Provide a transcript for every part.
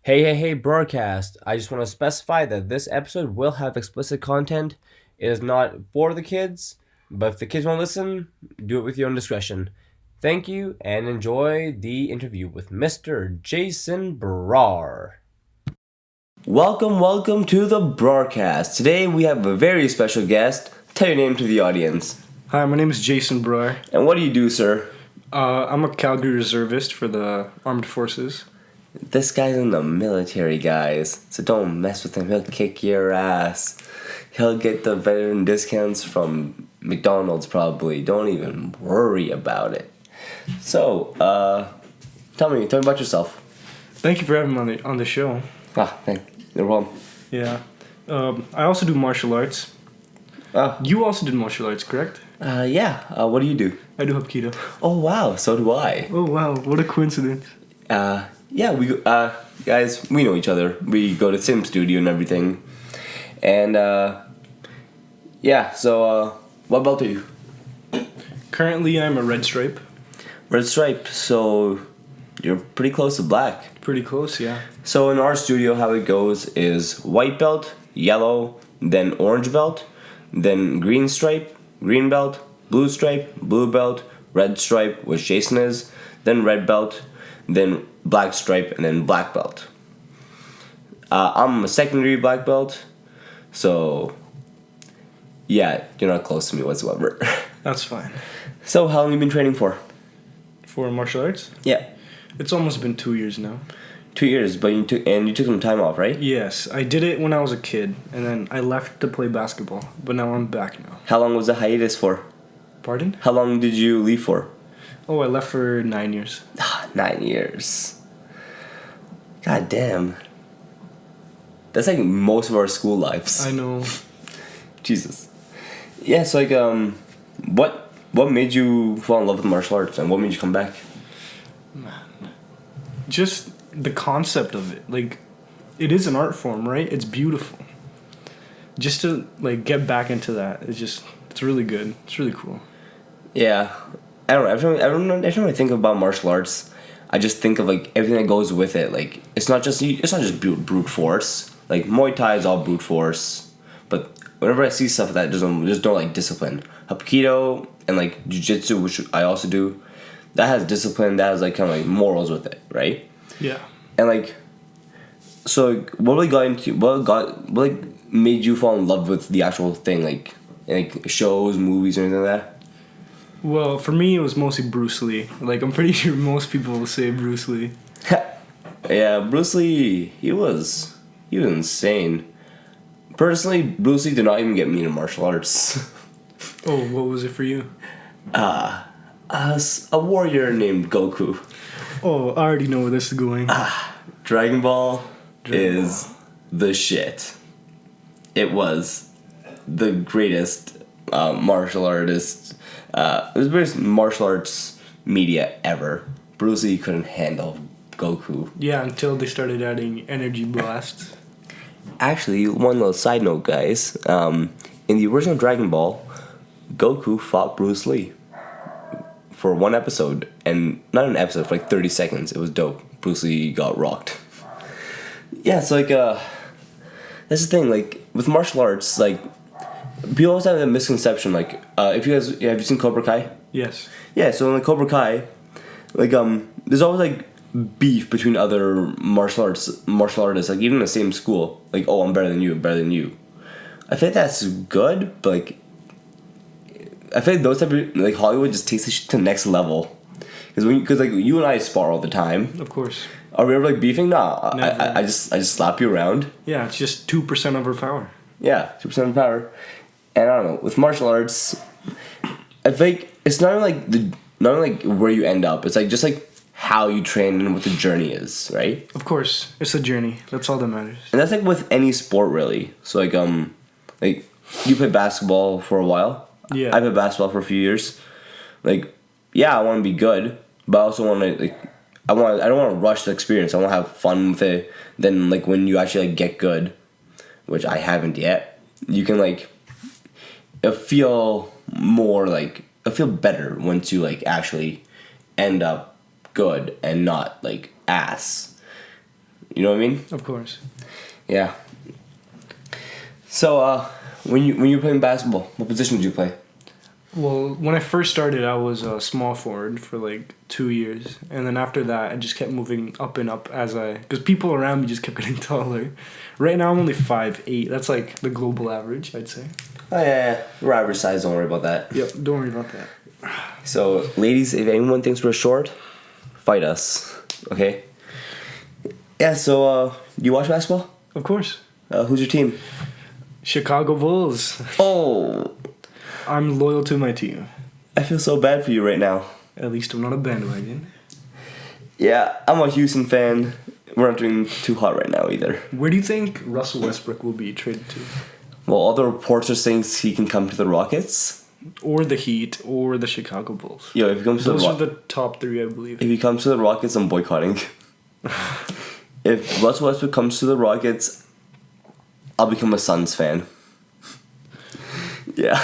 Hey, Brarcast. I just want to specify that this episode will have explicit content. It is not for the kids, but if the kids want to listen, do it with your own discretion. Thank you and enjoy the interview with Mr. Jason Brar. Welcome to the Brarcast. Today we have a very special guest. Tell your name to the audience. Hi, my name is Jason Brar. And what do you do, sir? I'm a Calgary Reservist for the Armed Forces. This guy's in the military, guys, so don't mess with him. He'll kick your ass. He'll get the veteran discounts from McDonald's, probably. Don't even worry about it. So, tell me about yourself. Thank you for having me on the show. Thanks. No problem. Yeah. I also do martial arts. You also did martial arts, correct? Yeah. What do you do? I do Hapkido. Oh, wow. So do I. Oh, wow. What a coincidence. Yeah, guys, we know each other. We go to Sim Studio and everything. And, yeah, so, what belt are you? Currently, I'm a red stripe. Red stripe, so you're pretty close to black. Pretty close, yeah. So in our studio, how it goes is white belt, yellow, then orange belt, then green stripe, green belt, blue stripe, blue belt, red stripe, which Jason is, then red belt, then black stripe, and then black belt. I'm a secondary black belt, so yeah, you're not close to me whatsoever. That's fine. So how long have you been training for? For martial arts? Yeah. It's almost been 2 years now. 2 years, but you took some time off, right? Yes, I did it when I was a kid, and then I left to play basketball, but now I'm back now. How long was the hiatus for? Pardon? How long did you leave for? Oh, I left for 9 years. 9 years. God damn. That's like most of our school lives. I know. Jesus. Yeah, so like, what made you fall in love with martial arts, and what made you come back? Just the concept of it. Like, it is an art form, right? It's beautiful. Just to, like, get back into that, it's really good. It's really cool. Yeah. I don't know. Every time I think about martial arts, I just think of, like, everything that goes with it. Like, it's not just brute force. Like, Muay Thai is all brute force. But whenever I see stuff that there's no, like, discipline. Hapkido and, like, Jiu-Jitsu, which I also do, that has discipline, that has, like, kind of, like, morals with it, right? Yeah. And, like, so, like, what made you fall in love with the actual thing? Like shows, movies, or anything like that? Well, for me, it was mostly Bruce Lee. Like, I'm pretty sure most people will say Bruce Lee. Yeah, Bruce Lee, he was insane. Personally, Bruce Lee did not even get me into martial arts. Oh, what was it for you? A warrior named Goku. Oh, I already know where this is going. Dragon Ball is the shit. It was the greatest martial artist. It was the greatest martial arts media ever. Bruce Lee couldn't handle Goku. Yeah, until they started adding energy blasts. Actually, one little side note, guys. In the original Dragon Ball, Goku fought Bruce Lee for one episode, and not an episode, for like 30 seconds. It was dope. Bruce Lee got rocked. Yeah, it's like, that's the thing, like, with martial arts, like, people always have a misconception, like, if you guys, have you seen Cobra Kai? Yes. Yeah, so in like Cobra Kai, like, there's always, like, beef between other martial artists, like, even in the same school, like, oh, I'm better than you. I think that's good, but, like, I feel like those type of, like, Hollywood just takes this shit to the next level. Because like, you and I spar all the time. Of course. Are we ever, like, beefing? Nah, Never. I just slap you around. Yeah, it's just 2% of her power. Yeah, 2% of power. And I don't know, with martial arts, I think it's not even like where you end up. It's like just like how you train and what the journey is, right? Of course, it's a journey. That's all that matters. And that's like with any sport, really. So like you played basketball for a while. Yeah. I played basketball for a few years. Like, yeah, I want to be good, but I also want to, like, I don't want to rush the experience. I want to have fun with it. Then, like, when you actually, like, get good, which I haven't yet, you can, like, feel better once you, like, actually end up good and not, like, ass. You know what I mean? Of course. Yeah. So, when you were playing basketball, what position did you play? Well, when I first started, I was a small forward for like 2 years, and then after that, I just kept moving up and up because people around me just kept getting taller. Right now, I'm only 5'8". That's like the global average, I'd say. Oh yeah. We're average size. Don't worry about that. Yep, don't worry about that. So, ladies, if anyone thinks we're short, fight us. Okay. Yeah. So, you watch basketball? Of course. Who's your team? Chicago Bulls. Oh. I'm loyal to my team. I feel so bad for you right now. At least I'm not a bandwagon. Yeah, I'm a Houston fan. We're not doing too hot right now either. Where do you think Russell Westbrook will be traded to? Well, all the reports are saying he can come to the Rockets. Or the Heat, or the Chicago Bulls. Yo, if he comes Those to are the top three, I believe. if he comes to the Rockets, I'm boycotting. If Russell Westbrook comes to the Rockets, I'll become a Suns fan. Yeah.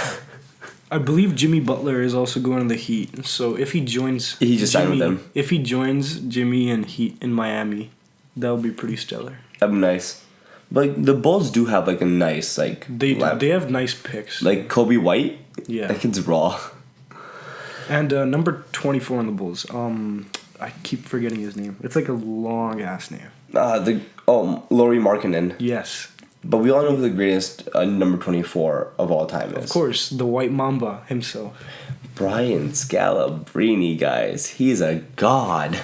I believe Jimmy Butler is also going to the Heat. So if he joins, He just signed with them. If he joins Jimmy and Heat in Miami, that would be pretty stellar. That'd be nice. But like, the Bulls do have like a nice like They have nice picks. like Kobe White. Yeah. That kid's raw. And number 24 on the Bulls. I keep forgetting his name. It's like a long ass name. Lauri Markkanen. Yes. But we all know who the greatest number 24 of all time is. Of course, the White Mamba himself. Brian Scalabrine, guys. He's a god.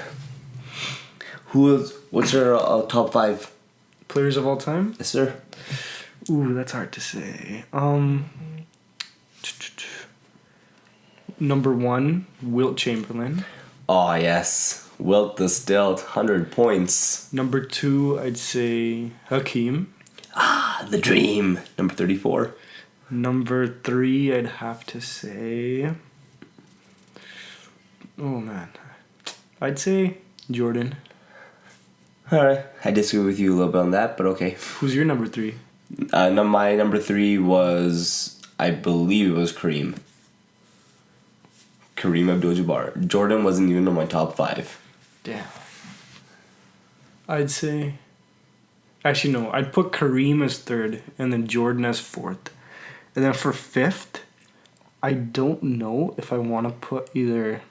What's your top 5? Players of all time? Yes, sir. Ooh, that's hard to say. Number 1, Wilt Chamberlain. Oh, yes. Wilt the Stilt, 100 points. Number 2, I'd say Hakeem. The dream. Number 34. Number 3, I'd have to say... Oh, man. I'd say Jordan. Alright. I disagree with you a little bit on that, but okay. Who's your number 3? My number 3 was, I believe it was Kareem. Kareem Abdul-Jabbar. Jordan wasn't even on my top 5. Damn. I'd say... Actually, no. I'd put Kareem as 3rd and then Jordan as 4th. And then for 5th, I don't know if I want to put either...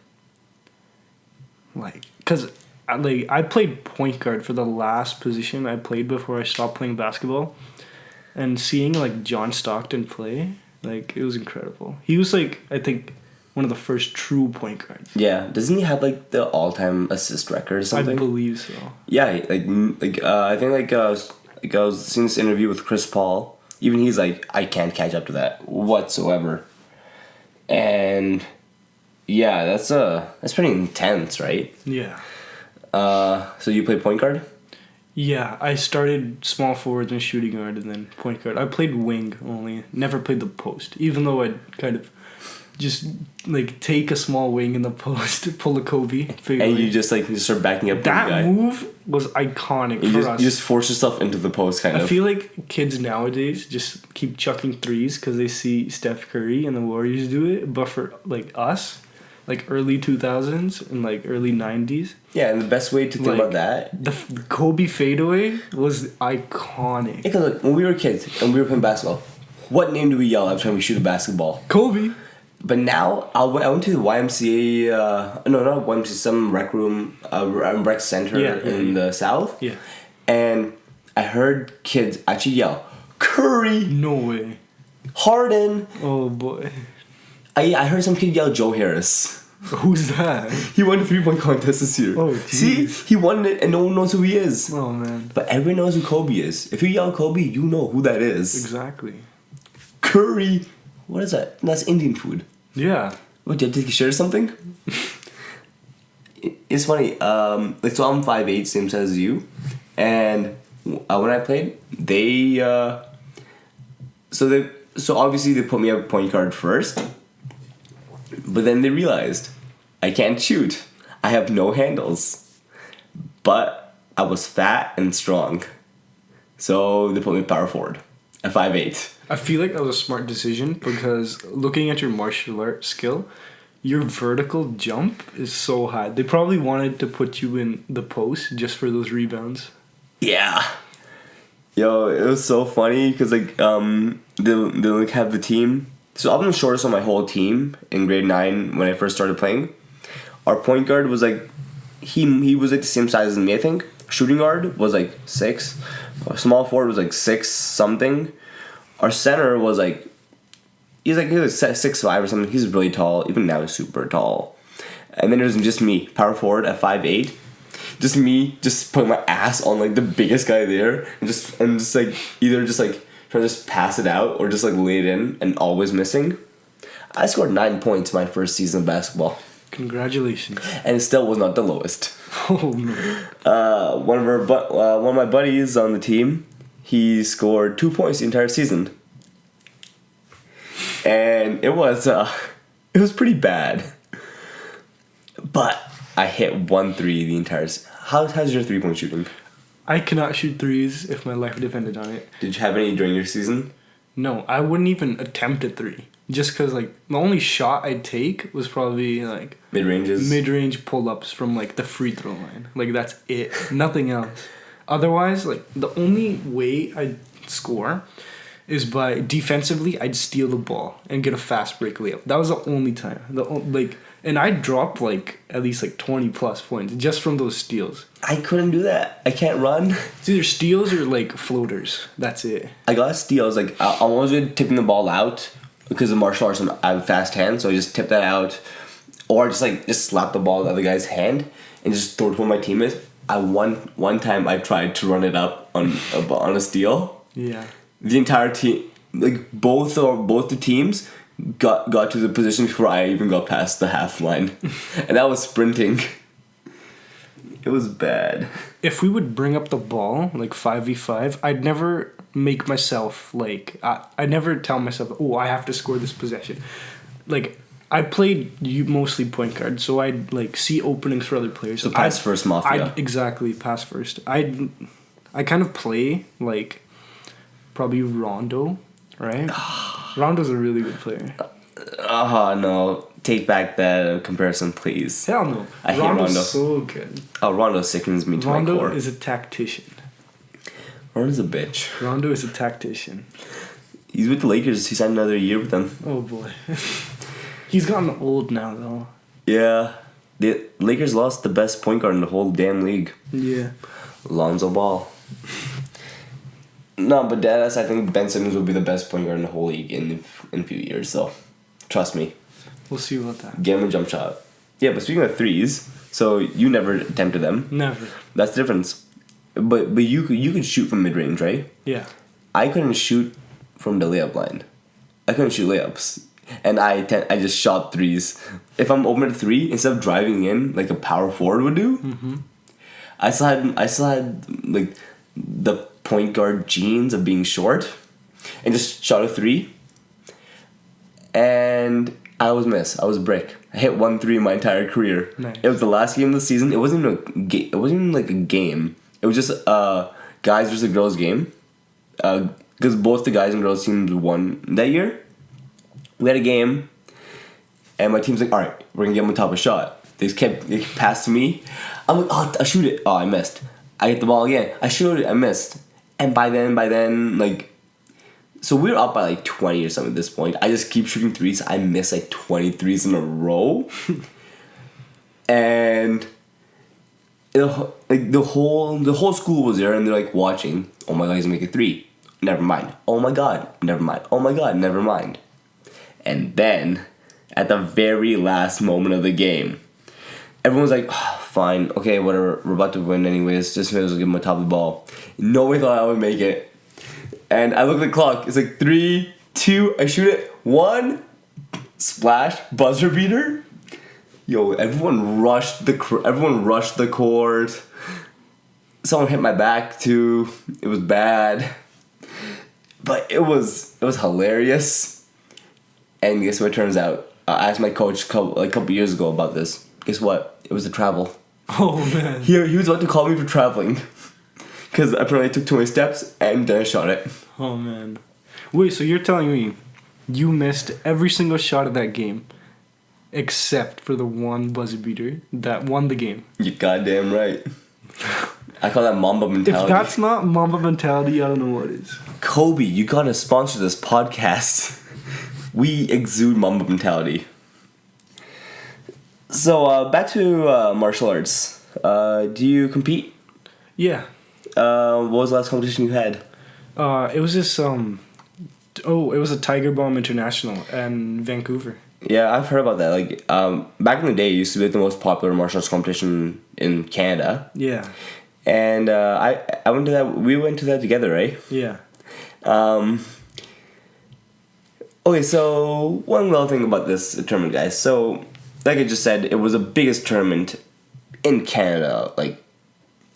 Because I played point guard for the last position I played before I stopped playing basketball. And seeing, John Stockton play, it was incredible. He was, I think... one of the first true point guards. Yeah, doesn't he have the all-time assist record or something? I believe so. Yeah, I think I was seeing this interview with Chris Paul. Even he's like, I can't catch up to that whatsoever. And yeah, that's pretty intense, right? Yeah. So you play point guard? Yeah, I started small forward and shooting guard and then point guard. I played wing only, never played the post, even though I'd kind of just take a small wing in the post, pull a Kobe, and you just start backing up. That the guy. move was iconic for us. You just force yourself into the post, kind of. I feel like kids nowadays just keep chucking threes because they see Steph Curry and the Warriors do it, but for us, early 2000s and early 90s. Yeah, and the best way to think about that, the Kobe fadeaway was iconic. Because when we were kids and we were playing basketball, what name do we yell every time we shoot a basketball? Kobe. But now, I went to the YMCA, no, not YMCA, some rec room, rec center in the south. Yeah. And I heard kids actually yell, Curry! No way. Harden! Oh, boy. I heard some kid yell Joe Harris. Who's that? He won a 3-point contest this year. Oh, geez. See? He won it and no one knows who he is. Oh, man. But everyone knows who Kobe is. If you yell Kobe, you know who that is. Exactly. Curry! What is that? That's Indian food. Yeah. What, did you take a shit or something? It's funny. So I'm 5'8", same size as you. And when I played, so obviously they put me at point guard first. But then they realized, I can't shoot. I have no handles. But I was fat and strong. So they put me power forward at 5'8". I feel like that was a smart decision because looking at your martial art skill, your vertical jump is so high. They probably wanted to put you in the post just for those rebounds. Yeah. Yo, it was so funny because like they like have the team. So I'm the shortest on my whole team in grade 9 when I first started playing. Our point guard was like he was like the same size as me, I think. Shooting guard was like 6. Our small forward was like 6 something. Our center was like he was 6'5" or something. He's really tall. Even now he's super tall. And then there's just me, power forward at 5'8". Just me, just putting my ass on like the biggest guy there, and just like either just like trying to just pass it out or just like lay it in and always missing. I scored 9 points my first season of basketball. Congratulations. And it still was not the lowest. Oh no. One of my buddies on the team, he scored 2 points the entire season, and it was pretty bad. But I hit 1 3 the entire. How's your 3-point shooting? I cannot shoot threes if my life depended on it. Did you have any during your season? No, I wouldn't even attempt a 3. Just because, like, the only shot I'd take was probably, like... Mid-range pull-ups from, like, the free throw line. Like, that's it. Nothing else. Otherwise, like, the only way I'd score is by... Defensively, I'd steal the ball and get a fast break layup. That was the only time. And I dropped, like, at least, like, 20-plus points just from those steals. I couldn't do that. I can't run. It's either steals or, like, floaters. That's it. I got steals. Like, I'm always good tipping the ball out because of martial arts. I have fast hands, so I just tip that out. Or just slap the ball in the other guy's hand and just throw it to one of my teammates. One time I tried to run it up on a steal. Yeah. The entire team, like, both the teams... Got to the position before I even got past the half line. And that was sprinting. It was bad. If we would bring up the ball, like 5v5, I'd never make myself, like... I'd never tell myself, oh, I have to score this possession. Like, I played mostly point guard, so I'd, like, see openings for other players. So pass first mafia. Exactly, pass first. I kind of play, like, probably Rondo, right? Rondo's a really good player. No. Take back that comparison, please. Hell no. I hate Rondo. Rondo's so good. Oh, Rondo sickens me to my core. Rondo is a tactician. Rondo's a bitch. Rondo is a tactician. He's with the Lakers. He signed another year with them. Oh, boy. He's gotten old now, though. Yeah. The Lakers lost the best point guard in the whole damn league. Yeah. Lonzo Ball. No, but deadass, I think Ben Simmons will be the best point guard in the whole league in a few years, so trust me. We'll see about that. Get him a jump shot. Yeah, but speaking of threes, so you never attempted them. Never. That's the difference. But you could shoot from mid-range, right? Yeah. I couldn't shoot from the layup line. I couldn't shoot layups. And I just shot threes. If I'm open at 3, instead of driving in like a power forward would do, I still had like the point guard genes of being short, and just shot a 3, and I was a brick. I hit 1 3 my entire career. Nice. It was the last game of the season. It wasn't even like a game. It was just guys versus girls game, because both the guys and girls teams won that year. We had a game, and my team's like, all right, we're gonna get them on top of shot. They passed to me. I'm like, oh, I shoot it. Oh, I missed. I hit the ball again. I shoot it. I missed. And by then, like, so we were up by like 20 or something at this point. I just keep shooting threes. I miss like 20 threes in a row. And the whole school was there, and they're like watching. Oh my god, he's making 3. Never mind. Oh my god, never mind. Oh my god, never mind. And then, at the very last moment of the game, everyone's like, oh, fine, okay, whatever, we're about to win anyways, just may as well give him a top of the ball. Nobody thought I would make it. And I look at the clock, it's like 3, 2, I shoot it, 1, splash, buzzer beater. Yo, everyone rushed the court. Someone hit my back too. It was bad. But it was hilarious. And guess what it turns out? I asked my coach a couple years ago about this. Guess what? It was the travel. Oh, man. He was about to call me for traveling. Because apparently I took too many steps and then I shot it. Oh, man. Wait, so you're telling me you missed every single shot of that game except for the one buzzer beater that won the game? You're goddamn right. I call that Mamba mentality. If that's not Mamba mentality, I don't know what is. Kobe, you gotta sponsor this podcast. We exude Mamba mentality. So, back to martial arts. Do you compete? Yeah. What was the last competition you had? It was this, it was a Tiger Bomb International in Vancouver. Yeah, I've heard about that. Like, back in the day, it used to be like the most popular martial arts competition in Canada. Yeah. And I went to that. We went to that together, right? Yeah. Okay, so one little thing about this tournament, guys. So, like I just said, it was the biggest tournament in Canada. Like,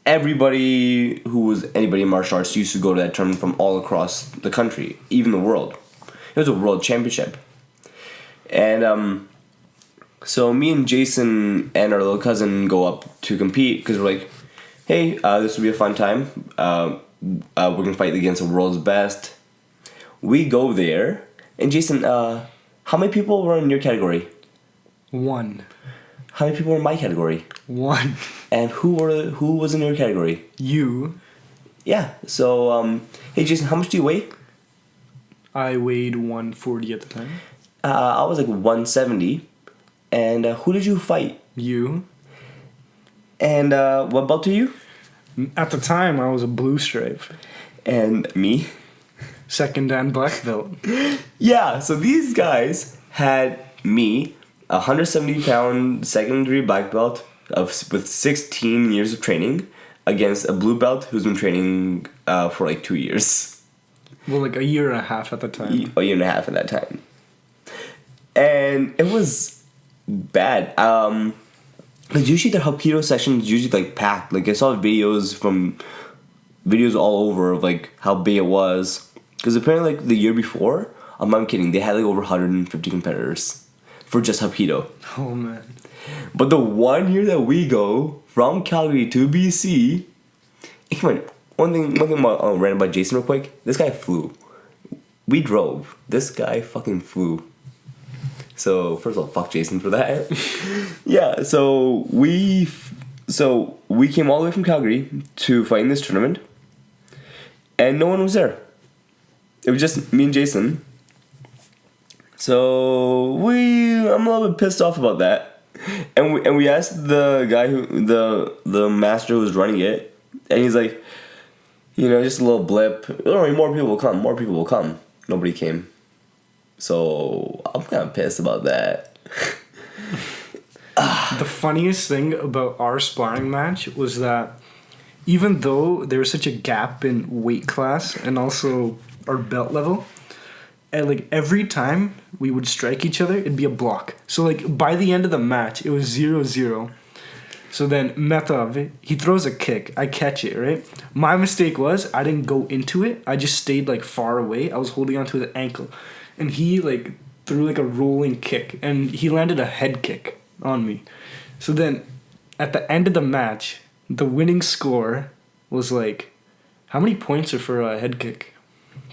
everybody who was anybody in martial arts used to go to that tournament from all across the country, even the world. It was a world championship. And so me and Jason and our little cousin go up to compete because we're like, hey, this will be a fun time. We're gonna fight against the world's best. We go there, and Jason, how many people were in your category? 1. How many people were in my category? 1. And who was in your category? You. Yeah. So, hey Jason, how much do you weigh? I weighed 140 at the time. I was like 170. And who did you fight? You. And what belt are you? At the time, I was a blue stripe. And me? Second and black belt. Yeah, so these guys had me, a 170-pound secondary black belt with 16 years of training, against a blue belt who's been training for like 2 years. Well, like a year and a half at the time. A year and a half at that time. And it was bad. Because usually their Hapkido sessions usually like packed. Like I saw videos all over of like how big it was. Because apparently like the year before, I'm not kidding, they had like over 150 competitors for just Hapkido. Oh man. But the 1 year that we go from Calgary to BC, come on, one thing I'll rant about Jason real quick. This guy flew. We drove. This guy fucking flew. So first of all, fuck Jason for that. Yeah, so we came all the way from Calgary to fight in this tournament, and no one was there. It was just me and Jason. So I'm a little bit pissed off about that, and we asked the guy the master who was running it, and he's like, just a little blip. Don't worry, more people will come. Nobody came. So I'm kind of pissed about that. The funniest thing about our sparring match was that even though there was such a gap in weight class and also our belt level, and like every time we would strike each other, it'd be a block. So like by the end of the match, it was 0-0. So then Metov, he throws a kick. I catch it, right? My mistake was I didn't go into it. I just stayed like far away. I was holding onto his ankle. And he like threw like a rolling kick, and he landed a head kick on me. So then at the end of the match, the winning score was like, how many points are for a head kick?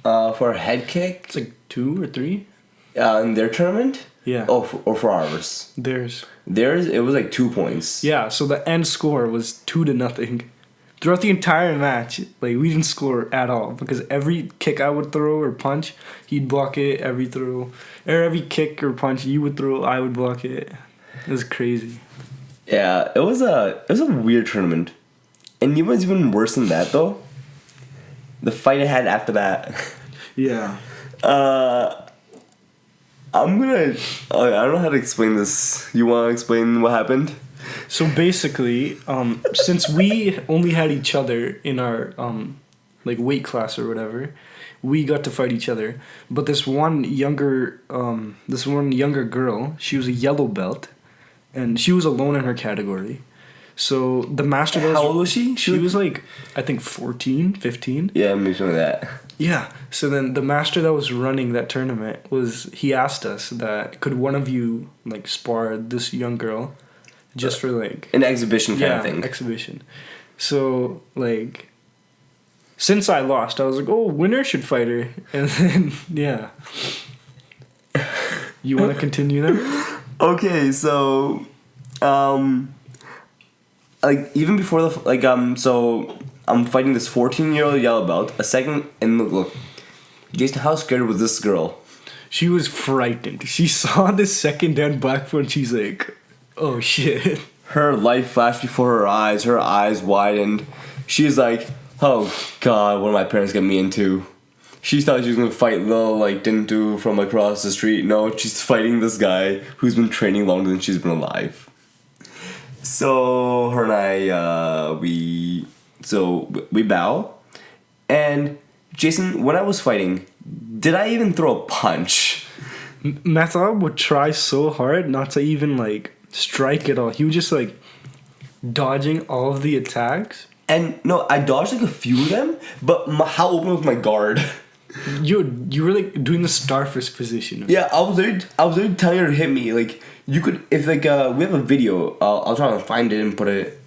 For a head kick? It's like 2 or 3. In their tournament? Yeah. Oh, or for ours? Theirs, it was like 2 points. Yeah, so the end score was 2-0. Throughout the entire match, like we didn't score at all because every kick I would throw or punch, he'd block it. Every kick or punch you would throw, I would block it. It was crazy. Yeah, it was a weird tournament, and it was even worse than that though. The fight I had after that. Yeah. I don't know how to explain this. You want to explain what happened? So basically, since we only had each other in our like weight class or whatever, we got to fight each other. But this one younger girl, she was a yellow belt, and she was alone in her category. So the master... How old was she? She was like, I think 14, 15. Yeah, maybe something like that. Yeah. So then the master that was running that tournament he asked us that could one of you like spar this young girl just for like... An exhibition kind of thing. Exhibition. So like... Since I lost, I was like, oh, winner should fight her. And then, yeah. You want to continue now? Okay, so... like even before the so I'm fighting this 14-year-old yellow belt. A second and look, Jason, how scared was this girl? She was frightened. She saw the second Dan black belt and she's like, oh shit. Her life flashed before her eyes. Her eyes widened. She's like, oh god, what did my parents get me into? She thought she was gonna fight Lil like Dintu from across the street. No, she's fighting this guy who's been training longer than she's been alive. So her and I, we bow, and Jason, when I was fighting, did I even throw a punch? Mathab would try so hard not to even like strike at all. He was just like dodging all of the attacks. And no, I dodged like a few of them, but how open was my guard? You were like doing the starfish position. Yeah, I was there telling her to hit me. Like you could, if like we have a video. I'll try to find it and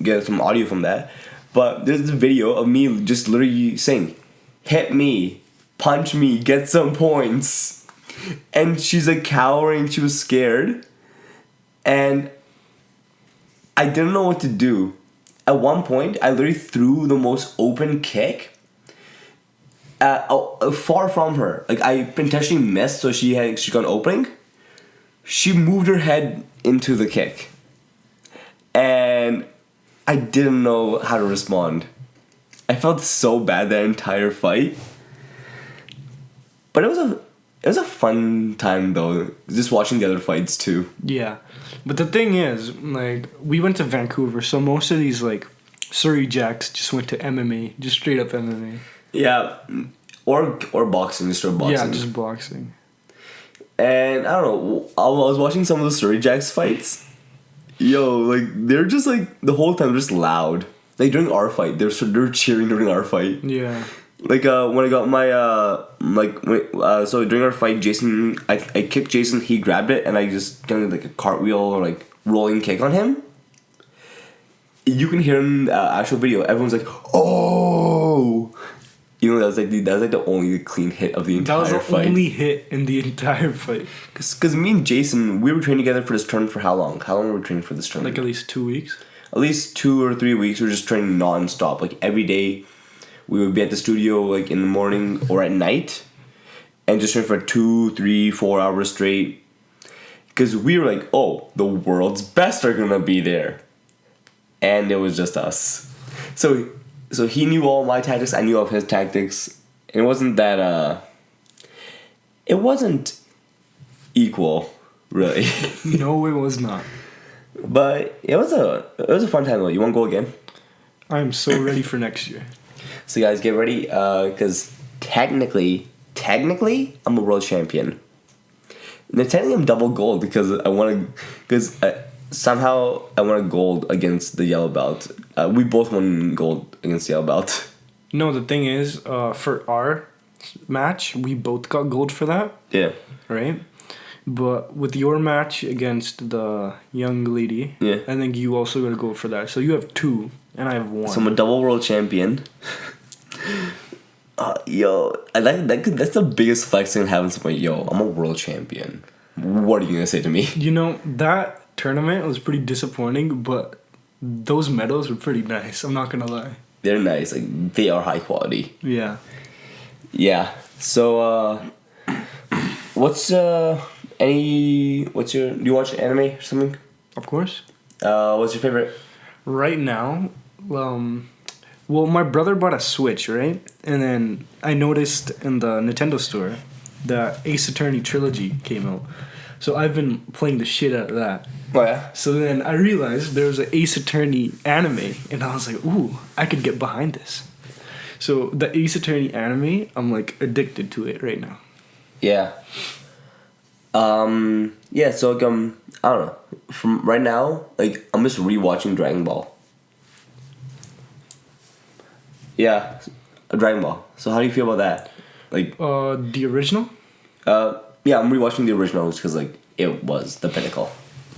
get some audio from that. But there's a video of me just literally saying, "Hit me, punch me, get some points," and she's like cowering. She was scared, and I didn't know what to do. At one point, I literally threw the most open kick. Far from her, like I intentionally missed, so she got an opening. She moved her head into the kick, and I didn't know how to respond. I felt so bad that entire fight, but it was a fun time though, just watching the other fights too. Yeah, but the thing is, like, we went to Vancouver, so most of these like Surrey Jacks just went to MMA, just straight up MMA. Yeah, or boxing, just boxing. Yeah, just boxing. And I don't know, I was watching some of the Surrey Jacks fights. Yo, like they're just like the whole time just loud. Like during our fight, they're cheering during our fight. Yeah. Like when I got my so during our fight, Jason, I kicked Jason, he grabbed it, and I just done like a cartwheel or like rolling kick on him. You can hear in the actual video, everyone's like, "Oh!" You know, that was like the only clean hit of the entire fight. That was the only hit in the entire fight. Cause me and Jason, we were training together for this tournament for how long? How long were we training for this tournament? Like at least 2 weeks. At least 2 or 3 weeks. We were just training non-stop. Like every day, we would be at the studio like in the morning or at night, and just train for 2, 3, 4 hours straight. Cause we were like, oh, the world's best are gonna be there. And it was just us. So he knew all my tactics, I knew all of his tactics. It wasn't that, it wasn't equal, really. No, it was not. But it was a fun time though. You want to go again? I am so ready for next year. So guys, get ready, because technically, I'm a world champion. Now, technically, I'm double gold because somehow I won a gold against the yellow belt. We both won gold against the yellow belt. No, the thing is, for our match, we both got gold for that. Yeah. Right? But with your match against the young lady, yeah, I think you also got a gold for that. So you have 2, and I have 1. So I'm a double world champion. Yo, I like that. That's the biggest flex thing having somebody. Yo, I'm a world champion. What are you gonna say to me? You know, that tournament was pretty disappointing, but those medals were pretty nice. I'm not gonna lie. They're nice. Like they are high quality. Yeah. Yeah. So, do you watch anime or something? Of course. What's your favorite? Right now, well, my brother bought a Switch, right? And then I noticed in the Nintendo store the Ace Attorney trilogy came out. So I've been playing the shit out of that. Oh yeah. So then I realized there was an Ace Attorney anime, and I was like, ooh, I could get behind this. So the Ace Attorney anime, I'm like addicted to it right now. Yeah. Yeah, so like, I don't know. From right now, like, I'm just rewatching Dragon Ball. Yeah, Dragon Ball. So how do you feel about that? Like, the original? Yeah, I'm rewatching the original just because, like, it was the pinnacle.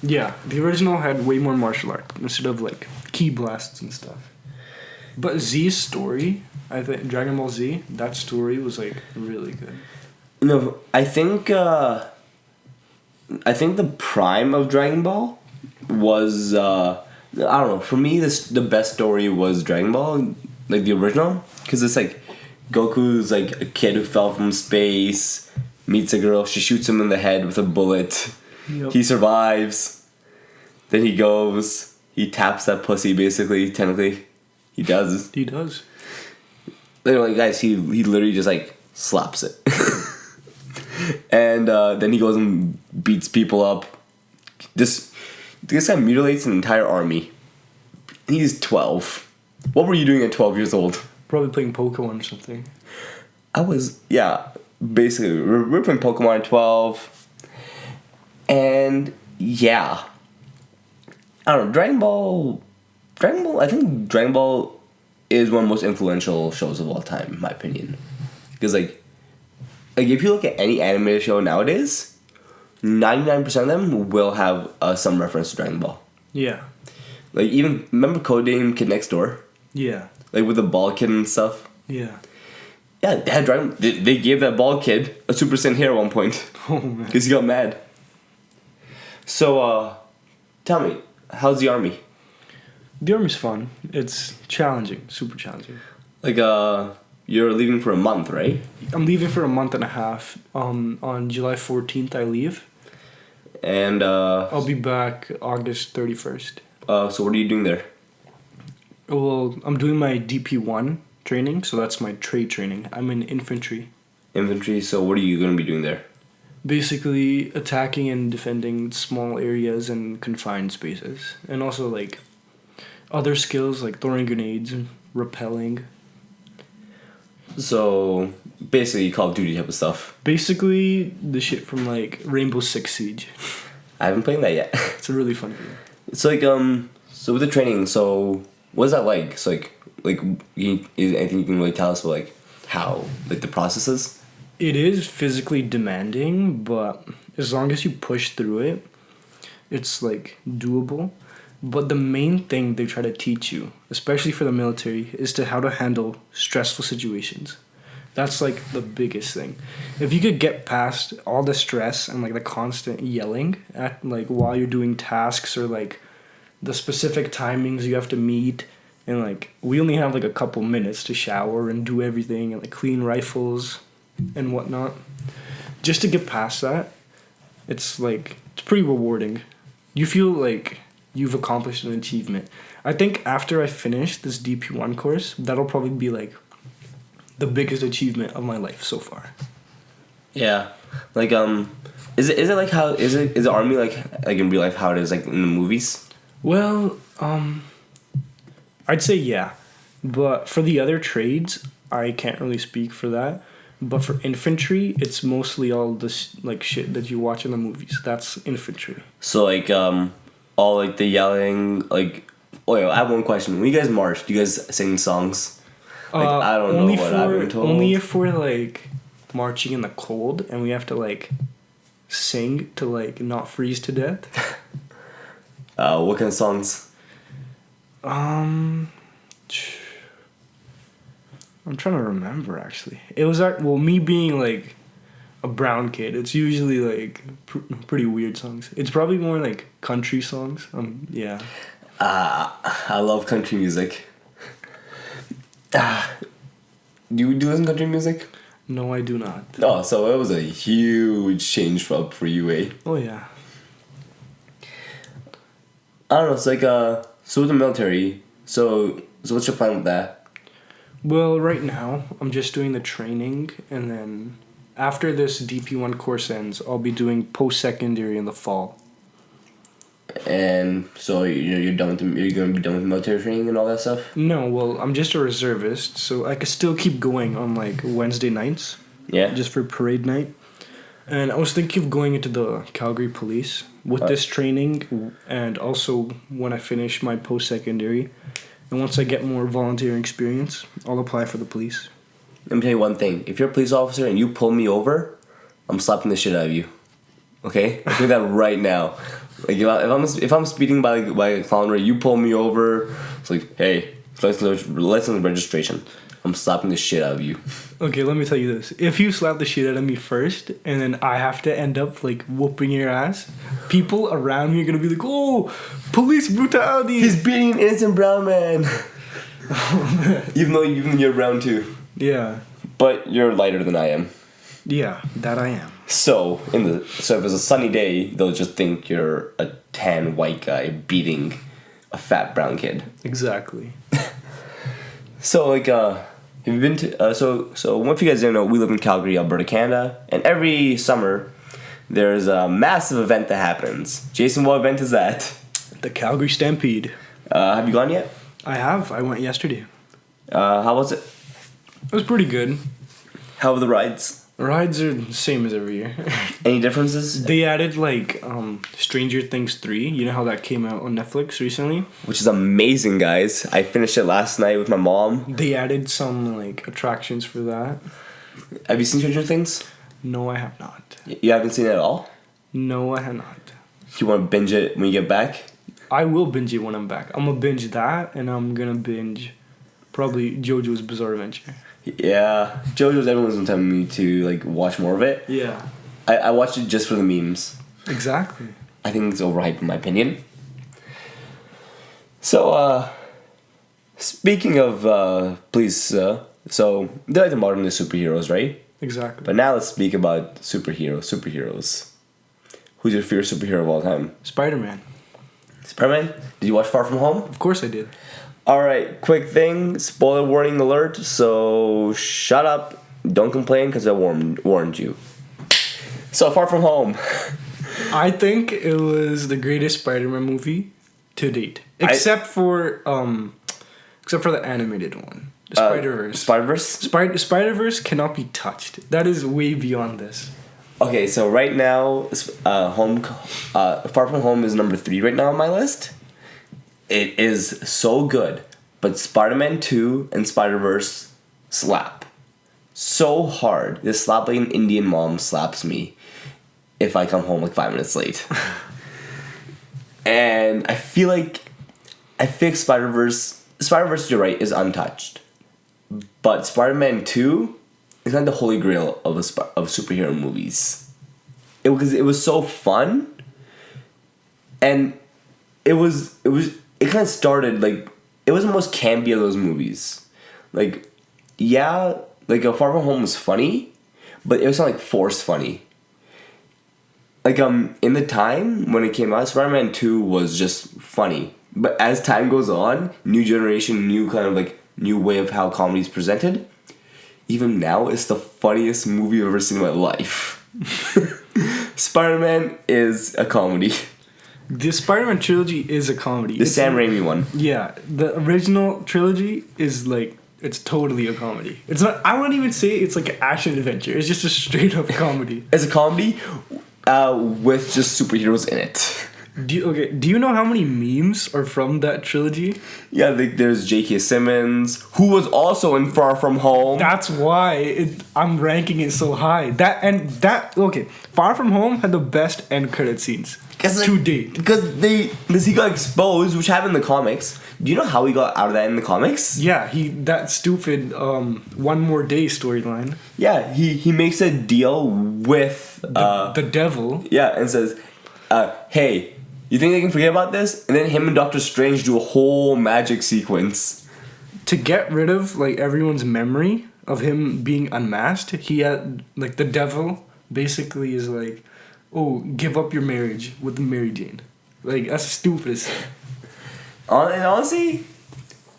Yeah, the original had way more martial art instead of, like, ki blasts and stuff. But Z's story, I think, Dragon Ball Z, that story was, like, really good. No, I think the prime of Dragon Ball was I don't know. For me, the best story was Dragon Ball, like the original, because it's like Goku's like a kid who fell from space, meets a girl, she shoots him in the head with a bullet. Yep. He survives. Then he goes, he taps that pussy. Basically, technically, he does. He does. They're like, guys, he literally just like slaps it, and then he goes and beats people up. This guy mutilates an entire army. He's 12. What were you doing at 12 years old? Probably playing Pokemon or something. I was, yeah, basically, we're playing Pokemon at 12. And, yeah. I don't know, Dragon Ball, I think Dragon Ball is one of the most influential shows of all time, in my opinion. Because, like if you look at any animated show nowadays, 99% of them will have some reference to Dragon Ball. Yeah. Like, even, remember Codename Kid Next Door? Yeah. Like, with the bald kid and stuff? Yeah. Yeah, they had Dragon... They gave that bald kid a Super Saiyan hair at one point. Oh, man. Because he got mad. So, tell me, how's the army? The army's fun. It's challenging. Super challenging. Like, you're leaving for a month, right? I'm leaving for a month and a half. On July 14th, I leave. And, I'll be back August 31st. So what are you doing there? Well, I'm doing my DP1 training, so that's my trade training. I'm in infantry. Infantry, so what are you going to be doing there? Basically, attacking and defending small areas and confined spaces. And also, like, other skills like throwing grenades and rappelling. So, basically Call of Duty type of stuff. Basically, the shit from, like, Rainbow Six Siege. I haven't played that yet. It's a really fun game. It's like, so with the training, so what is that like? So, like, is anything you can really tell us about, like, how, like, the process is? It is physically demanding, but as long as you push through it, it's, like, doable. But the main thing they try to teach you, especially for the military, is to how to handle stressful situations. That's, like, the biggest thing. If you could get past all the stress and, like, the constant yelling at, like, while you're doing tasks or, like, the specific timings you have to meet, and, like, we only have, like, a couple minutes to shower and do everything and, like, clean rifles and whatnot. Just to get past that, it's, like, it's pretty rewarding. You feel like you've accomplished an achievement. I think after I finish this DP1 course, that'll probably be, like, the biggest achievement of my life so far. Yeah. Like, is it like how, is the army like in real life how it is, like, in the movies? Well, I'd say yeah. But for the other trades, I can't really speak for that. But for infantry, it's mostly all this, like, shit that you watch in the movies. That's infantry. So, like, all, like, the yelling, like... Oh, yeah, I have one question. When you guys march, do you guys sing songs? Like, I don't know what I've been told. Only if we're, like, marching in the cold and we have to, like, sing to, like, not freeze to death. What kind of songs? I'm trying to remember, actually. It was, well, me being, like, a brown kid, it's usually, like, pretty weird songs. It's probably more, like, country songs. Yeah. I love country music. Do you listen to country music? No, I do not. Oh, so it was a huge change for you, eh? Oh, yeah. I don't know, it's like, so with the military, so what's your plan with that? Well, right now, I'm just doing the training, and then after this DP1 course ends, I'll be doing post-secondary in the fall. And so you're done with you're going to be done with military training and all that stuff? No, well, I'm just a reservist, so I could still keep going on, like, Wednesday nights. Yeah. Just for parade night. And I was thinking of going into the Calgary Police with this training, and also when I finish my post-secondary. And once I get more volunteering experience, I'll apply for the police. Let me tell you one thing. If you're a police officer and you pull me over, I'm slapping the shit out of you. Okay? I'm doing that right now. Like, if I'm speeding by a clown rate, you pull me over, it's like, hey, license registration. I'm slapping the shit out of you. Okay, let me tell you this. If you slap the shit out of me first, and then I have to end up, like, whooping your ass, people around me are gonna be like, oh, police brutality. He's beating an innocent brown man. Even you're brown too. Yeah. But you're lighter than I am. Yeah, that I am. So if it's a sunny day, they'll just think you're a tan white guy beating a fat brown kid. Exactly. So like have you been to so if you guys didn't know, we live in Calgary, Alberta, Canada, and every summer there's a massive event that happens. Jason, what event is that? The Calgary Stampede. Have you gone yet? I have. I went yesterday. How was it? It was pretty good. How were the rides? Rides are the same as every year. Any differences? They added, like, Stranger Things 3. You know how that came out on Netflix recently? Which is amazing, guys. I finished it last night with my mom. They added some, like, attractions for that. Have you seen Stranger Things? No, I have not. You haven't seen it at all? No, I have not. You want to binge it when you get back? I will binge it when I'm back. I'm gonna binge that, and I'm gonna binge probably JoJo's Bizarre Adventure. Yeah, JoJo's, everyone's been telling me to like watch more of it. Yeah. I watched it just for the memes. Exactly. I think it's overhyped in my opinion. So, speaking of police, so they're like the modern day superheroes, right? Exactly. But now let's speak about superheroes. Who's your favorite superhero of all time? Spider-Man. Spider-Man? Did you watch Far From Home? Of course I did. Alright, quick thing, spoiler warning alert, so shut up, don't complain because I warned you. So, Far From Home. I think it was the greatest Spider-Man movie to date. Except for the animated one. The Spider-Verse. Spider-Verse? Spider-Verse cannot be touched. That is way beyond this. Okay, so right now, Far From Home is number 3 right now on my list. It is so good, but Spider-Man 2 and Spider-Verse slap so hard. This slap like an Indian mom slaps me if I come home like 5 minutes late. And I feel like Spider-Verse, you're right, is untouched. But Spider-Man 2 is kind of the holy grail of superhero movies. It was so fun, and it kind of started like it was the most campy of those movies. Like, yeah, like A Far From Home was funny, but it was not like forced funny. Like in the time when it came out, Spider-Man 2 was just funny. But as time goes on, new generation, new kind of like new way of how comedy is presented. Even now, it's the funniest movie I've ever seen in my life. Spider-Man is a comedy. The Spider-Man trilogy is a comedy. The Sam Raimi one. Yeah, the original trilogy is like, it's totally a comedy. It's not, I wouldn't even say it's like an action adventure. It's just a straight up comedy. It's a comedy with just superheroes in it. Do you know how many memes are from that trilogy? Yeah, there's J.K. Simmons, who was also in Far From Home. That's why I'm ranking it so high. Far From Home had the best end credit scenes to date. Because he got exposed, which happened in the comics. Do you know how he got out of that in the comics? Yeah, that stupid One More Day storyline. Yeah, he makes a deal with the devil. Yeah, and says, hey, you think they can forget about this? And then him and Doctor Strange do a whole magic sequence. To get rid of like everyone's memory of him being unmasked, he had like the devil basically is like, oh, give up your marriage with Mary Jane. Like, that's the stupidest thing. And honestly,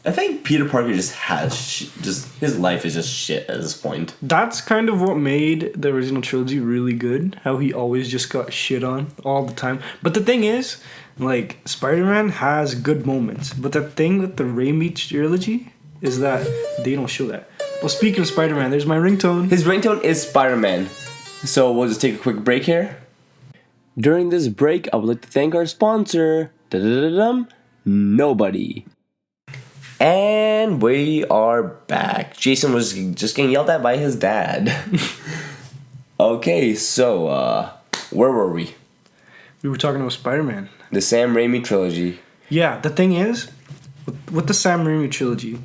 I think Peter Parker just has his life is just shit at this point. That's kind of what made the original trilogy really good. How he always just got shit on all the time. But the thing is, like, Spider-Man has good moments. But the thing with the Raimi trilogy is that they don't show that. Well, speaking of Spider-Man, there's my ringtone. His ringtone is Spider-Man. So we'll just take a quick break here. During this break, I would like to thank our sponsor, Nobody. And we are back. Jason was just getting yelled at by his dad. Okay, so, where were we? We were talking about Spider-Man. The Sam Raimi trilogy. Yeah, the thing is, with the Sam Raimi trilogy,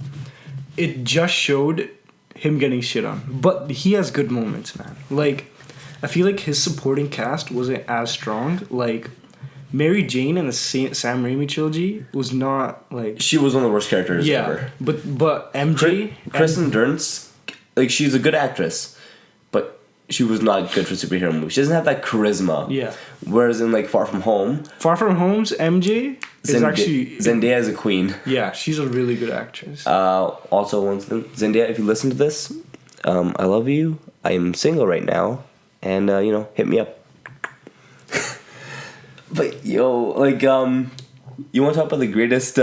it just showed him getting shit on. But he has good moments, man. Like, I feel like his supporting cast wasn't as strong. Like, Mary Jane in the Sam Raimi trilogy was not, like... She was one of the worst characters ever. But MJ... Kristen Dunst, like, she's a good actress, but she was not good for superhero movies. She doesn't have that charisma. Yeah. Whereas in, like, Far From Home's MJ is actually... Zendaya is a queen. Yeah, she's a really good actress. Also, one thing, Zendaya, if you listen to this, I love you. I am single right now. And, hit me up. But, like, you want to talk about the greatest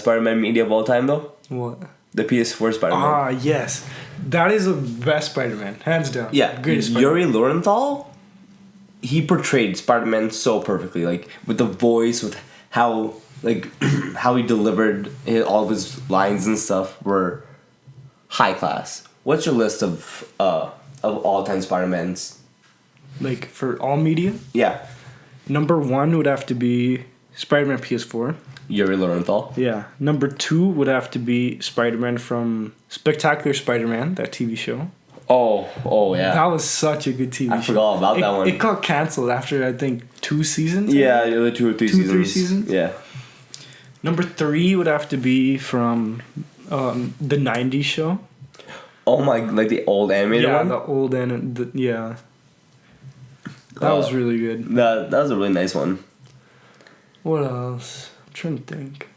Spider-Man media of all time, though? What? The PS4 Spider-Man. Ah, yes. That is the best Spider-Man, hands down. Yeah, greatest Spider-Man. Yuri Lowenthal, he portrayed Spider-Man so perfectly, like, with the voice, with how, like, how he delivered all of his lines and stuff were high class. What's your list of all-time Spider-Mans? Like, for all media? Yeah. Number 1 would have to be Spider-Man PS4. Yuri Lowenthal. Yeah. Number 2 would have to be Spider-Man from Spectacular Spider-Man, that TV show. Oh yeah. That was such a good TV show. I forgot about that one. It got cancelled after, I think, 2 seasons? Yeah, the other 2 or 3 seasons. 3 seasons? Yeah. Number 3 would have to be from the 90s show. Oh my, like the old animated one? Yeah, the old yeah. That was really good. That was a really nice one. What else? I'm trying to think.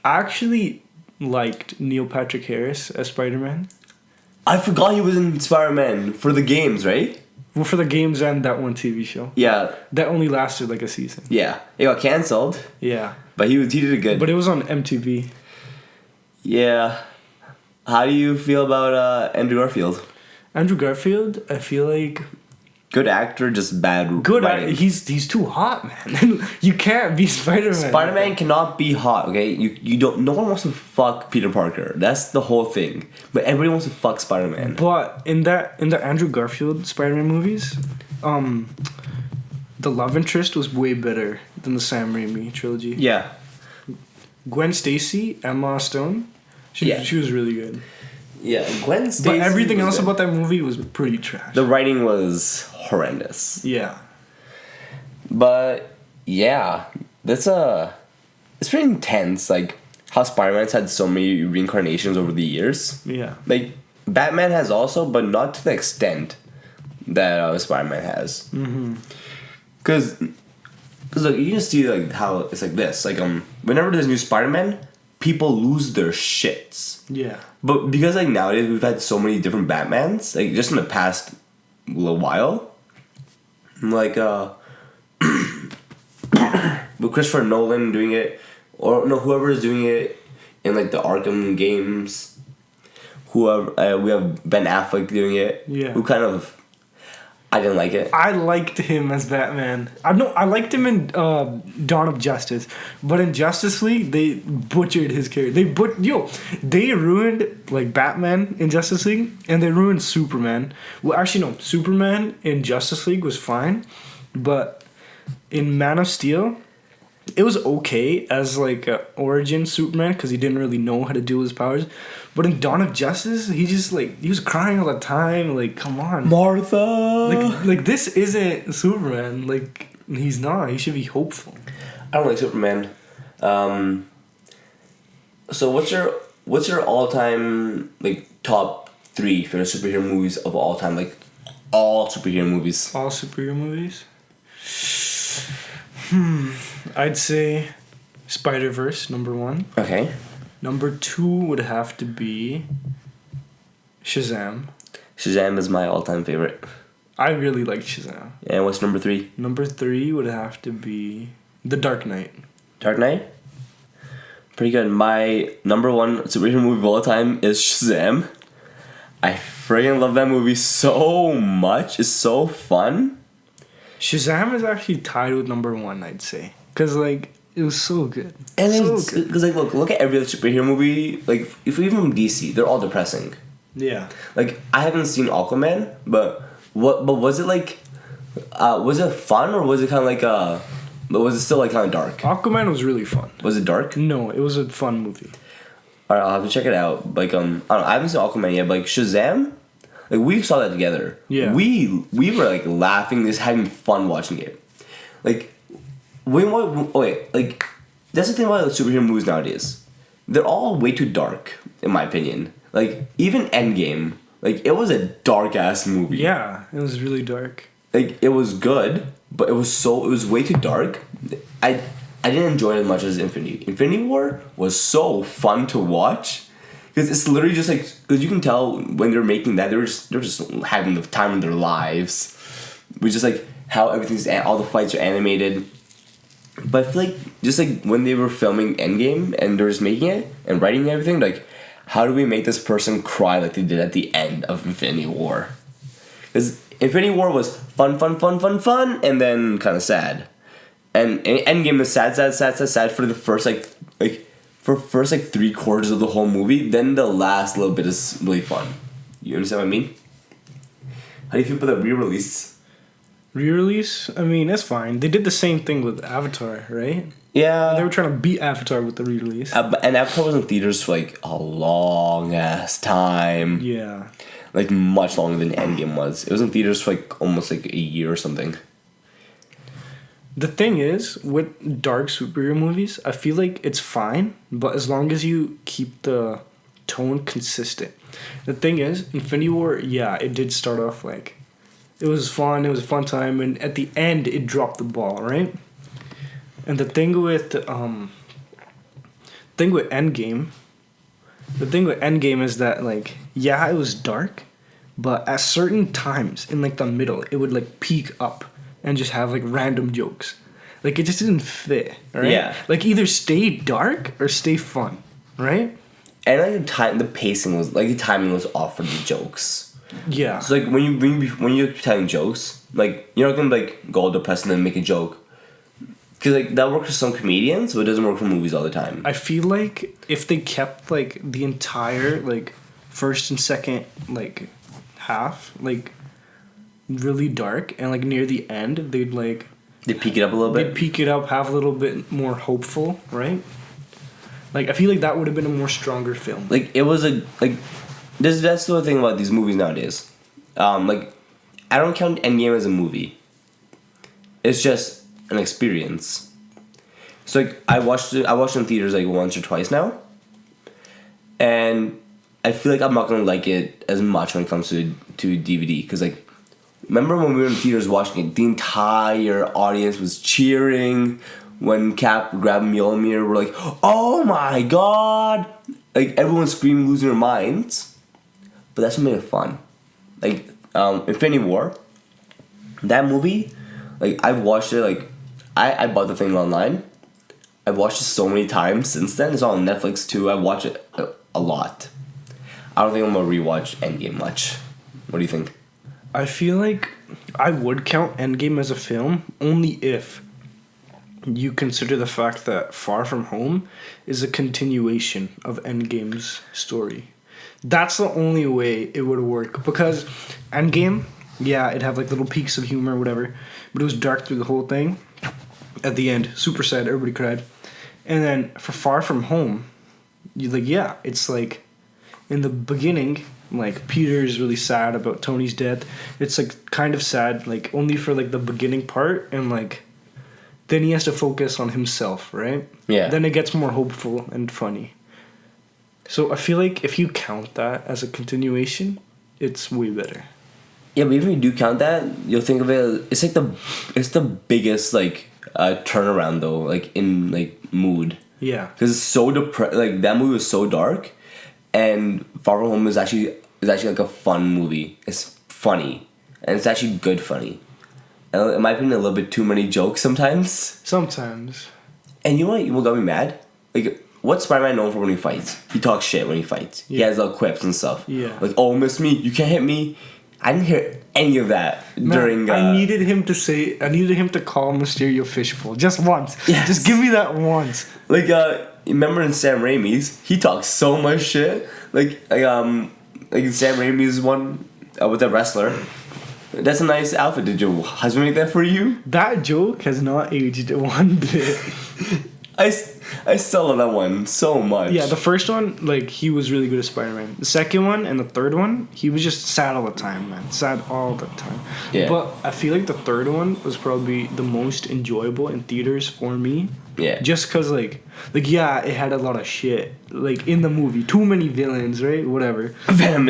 I actually liked Neil Patrick Harris as Spider-Man. I forgot he was in Spider-Man for the games, right? Well, for the games and that one TV show. Yeah. That only lasted like a season. Yeah. It got cancelled. Yeah. But he did it good. But it was on MTV. Yeah. How do you feel about Andrew Garfield? Andrew Garfield, I feel like... Good actor, just bad Good writing. He's too hot, man. You can't be Spider-Man. Spider-Man cannot be hot, okay? You don't. No one wants to fuck Peter Parker. That's the whole thing. But everybody wants to fuck Spider-Man. But in the Andrew Garfield Spider-Man movies, the love interest was way better than the Sam Raimi trilogy. Yeah. Gwen Stacy, Emma Stone, she was really good. Yeah, Gwen Stacy. But everything else about that movie was pretty trash. The writing was horrendous. Yeah. But yeah, it's pretty intense. Like how Spider-Man's had so many reincarnations over the years. Yeah. Like Batman has also, but not to the extent that Spider-Man has. Mm-hmm. Because like you can see like how it's like this. Like whenever there's new Spider-Man, people lose their shits. Yeah. But because like nowadays we've had so many different Batmans, like just in the past little while, like with Christopher Nolan doing it, or no, whoever is doing it in like the Arkham games, whoever we have Ben Affleck doing it, who kind of. I didn't like it. I liked him as Batman. I liked him in Dawn of Justice, but in Justice League they butchered his character. They ruined like Batman in Justice League, and they ruined Superman. Well, actually no, Superman in Justice League was fine, but in Man of Steel, it was okay as like a origin Superman because he didn't really know how to deal with his powers. But in Dawn of Justice, he was crying all the time. Like, come on, Martha. Like this isn't Superman. Like he's not. He should be hopeful. I don't like Superman. So what's your all-time like top 3 favorite superhero movies of all time? Like all superhero movies. All superhero movies. I'd say Spider-Verse, number 1. Okay. Number 2 would have to be Shazam. Shazam is my all-time favorite. I really like Shazam. And what's number 3? Number 3 would have to be The Dark Knight. Dark Knight? Pretty good. My number 1 superhero movie of all time is Shazam. I friggin' love that movie so much. It's so fun. Shazam is actually tied with number 1, I'd say. Because, like, it was so good. And because like look at every other superhero movie. Like if we even from DC, they're all depressing. Yeah. Like I haven't seen Aquaman, but was it like, was it fun or was it kind of like but was it still like kind of dark? Aquaman was really fun. Was it dark? No, it was a fun movie. Alright, I'll have to check it out. Like, I don't know, I haven't seen Aquaman yet, but like Shazam, like we saw that together. Yeah. We were like laughing, just having fun watching it. Like, like that's the thing about like, superhero movies nowadays. They're all way too dark, in my opinion. Like even Endgame, like it was a dark ass movie. Yeah, it was really dark. Like it was good, but it was way too dark. I didn't enjoy it as much as Infinity War was so fun to watch because it's literally just like, because you can tell when they're making that they're just having the time of their lives. We just like how all the fights are animated. But I feel like just like when they were filming Endgame and they were just making it and writing everything, like how do we make this person cry like they did at the end of Infinity War? Because Infinity War was fun, and then kind of sad. And Endgame is sad for the first first 3/4 of the whole movie. Then the last little bit is really fun. You understand what I mean? How do you feel about the re-release? Re-release? I mean, it's fine. They did the same thing with Avatar, right? Yeah. They were trying to beat Avatar with the re-release. And Avatar was in theaters for like a long ass time. Yeah. Like much longer than Endgame was. It was in theaters for like almost like a year or something. The thing is, with dark superhero movies, I feel like it's fine, but as long as you keep the tone consistent. The thing is, Infinity War, yeah, it did start off like, it was fun, it was a fun time, and at the end, it dropped the ball, right? And the thing with Endgame is that, like, yeah, it was dark, but at certain times, in, like, the middle, it would, like, peak up and just have, like, random jokes. Like, it just didn't fit, right? Yeah. Like, either stay dark or stay fun, right? And like the pacing was, like the timing was off for the jokes. Yeah. So like when you're telling jokes, like you're not gonna like go all depressed and then make a joke, because like that works for some comedians, but it doesn't work for movies all the time. I feel like if they kept like the entire like first and second like half like really dark, and like near the end they'd peak it up a little bit. They'd peak it up, have a little bit more hopeful, right? Like I feel like that would have been a more stronger film. Like it was that's the thing about these movies nowadays. Like I don't count Endgame as a movie. It's just an experience. So like I watched it in theaters like once or twice now. And I feel like I'm not gonna like it as much when it comes to DVD, because like remember when we were in theaters watching it, the entire audience was cheering when Cap grabbed Mjolnir. We're like, oh my god! Like everyone screamed, losing their minds. But that's what made it fun. Like Infinity War, that movie, like I've watched it, like I bought the thing online. I've watched it so many times since then. It's on Netflix too. I watch it a lot. I don't think I'm gonna rewatch Endgame much. What do you think? I feel like I would count Endgame as a film only if you consider the fact that Far From Home is a continuation of Endgame's story. That's the only way it would work, because Endgame, yeah, it had like little peaks of humor or whatever, but it was dark through the whole thing. At the end, super sad, everybody cried. And then for Far From Home, it's like in the beginning, like Peter's really sad about Tony's death. It's like kind of sad, like only for like the beginning part, and like then he has to focus on himself, right? Yeah. Then it gets more hopeful and funny. So I feel like if you count that as a continuation, it's way better. Yeah, but even if you do count that, you'll think of it. It's like it's the biggest like turnaround though, like in like mood. Yeah. Because it's so like that movie was so dark, and Far From Home is actually like a fun movie. It's funny, and it's actually good funny. And in my opinion, a little bit too many jokes sometimes. Sometimes. And you know what got me mad? Like, what's Spider-Man known for when he fights? He talks shit when he fights. Yeah. He has little quips and stuff. Yeah. Like, oh, miss me, you can't hit me. I didn't hear any of that during... I needed him to call Mysterio Fishbowl. Just once. Yes. Just give me that once. Like, remember in Sam Raimi's, he talks so much shit. Like Sam Raimi's one with the wrestler. That's a nice outfit. Did your husband make that for you? That joke has not aged one bit. I still love that one so much. Yeah, the first one, like, he was really good as Spider-Man. The second one and the third one, he was just sad all the time, man. Sad all the time. Yeah. But I feel like the third one was probably the most enjoyable in theaters for me. Yeah. Just because, like, yeah, it had a lot of shit. Like, in the movie. Too many villains, right? Whatever. Venom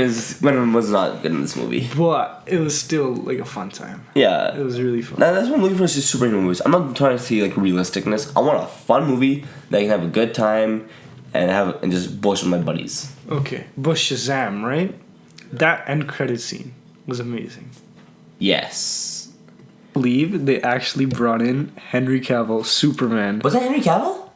was not good in this movie. But it was still, like, a fun time. Yeah. It was really fun. Now, that's what I'm looking for is just superhero movies. I'm not trying to see, like, realisticness. I want a fun movie that I can have a good time and just bullshit with my buddies. Okay. But Shazam, right? That end credit scene was amazing. Yes. Believe they actually brought in Henry Cavill, Superman. Was that Henry Cavill?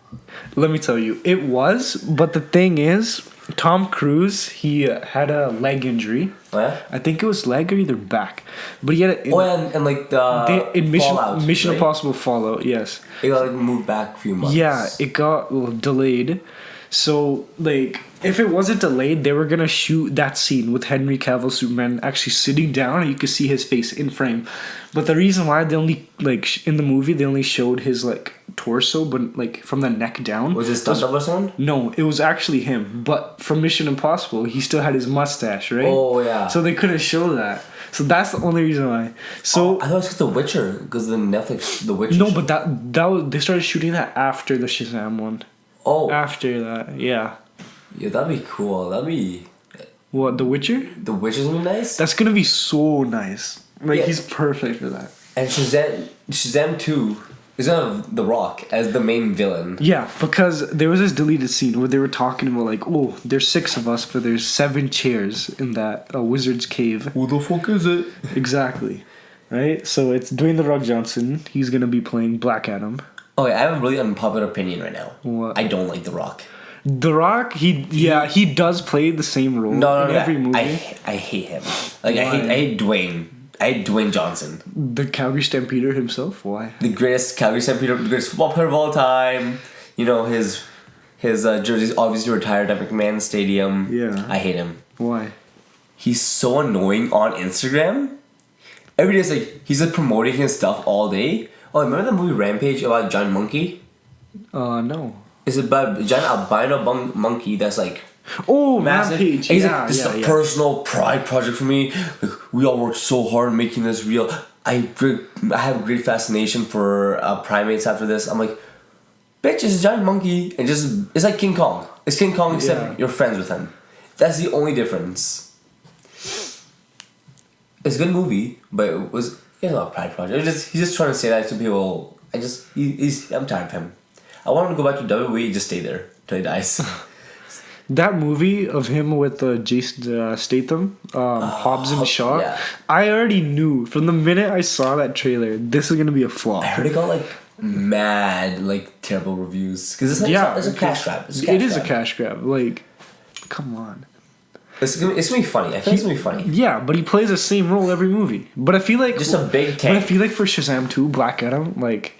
Let me tell you, it was. But the thing is, Tom Cruise, he had a leg injury. Oh, yeah? I think it was leg or either back. But he had a, and like the in Fallout, Mission right? Impossible Fallout, yes. It got like moved back a few months. Yeah, it got delayed. So, like, if it wasn't delayed, they were gonna shoot that scene with Henry Cavill Superman actually sitting down and you could see his face in frame. But the reason why they only, like, in the movie, they only showed his, like, torso, but, like, from the neck down. Was it stunt double or something? No, it was actually him. But from Mission Impossible, he still had his mustache, right? Oh, yeah. So they couldn't show that. So that's the only reason why. So I thought it was because The Witcher, because the Netflix, The Witcher. no, but that was, they started shooting that after the Shazam one. Oh. After that, yeah. Yeah, that'd be cool. That'd be... What, The Witcher? The Witcher's gonna be nice. That's gonna be so nice. Like, Yeah. he's perfect for that. And Shazam 2 is gonna have The Rock as the main villain. Yeah, because there was this deleted scene where they were talking about, like, oh, there's 6 of us, but there's 7 chairs in that wizard's cave. Who the fuck is it? Exactly. Right? So it's Dwayne The Rock Johnson. He's gonna be playing Black Adam. Okay, I have a really unpopular opinion right now. What? I don't like The Rock. The Rock, he does play the same role in every movie. I hate him. Like, I hate Dwayne. I hate Dwayne Johnson. The Calgary Stampeder himself? Why? The greatest Calgary Stampeder, the greatest football player of all time. You know, his jersey's obviously retired at McMahon Stadium. Yeah. I hate him. Why? He's so annoying on Instagram. Every day it's like, he's like promoting his stuff all day. Oh, remember the movie Rampage about Giant Monkey? No. It's about a giant albino monkey that's like Oh, massive. Rampage. And he's Yeah, like, this is a yeah. personal pride project for me. Like, we all worked so hard making this real. I have great fascination for primates after this. I'm like, bitch, it's a giant monkey. And just, it's like King Kong. It's King Kong except you're friends with him. That's the only difference. It's a good movie, but it was, he has a lot of pride project. He's just trying to say that to people. I'm tired of him. I want him to go back to WWE, just stay there till he dies. That movie of him with Jason Statham, Hobbs and Shaw, yeah. I already knew from the minute I saw that trailer, this is gonna be a flop. I heard it got like mad, like terrible reviews because it's a cash grab. It is a cash grab. Like, come on. It's gonna be funny. I think it's gonna be funny. Yeah, but he plays the same role every movie. But I feel like Just a big But tank. I feel like for Shazam 2, Black Adam, like,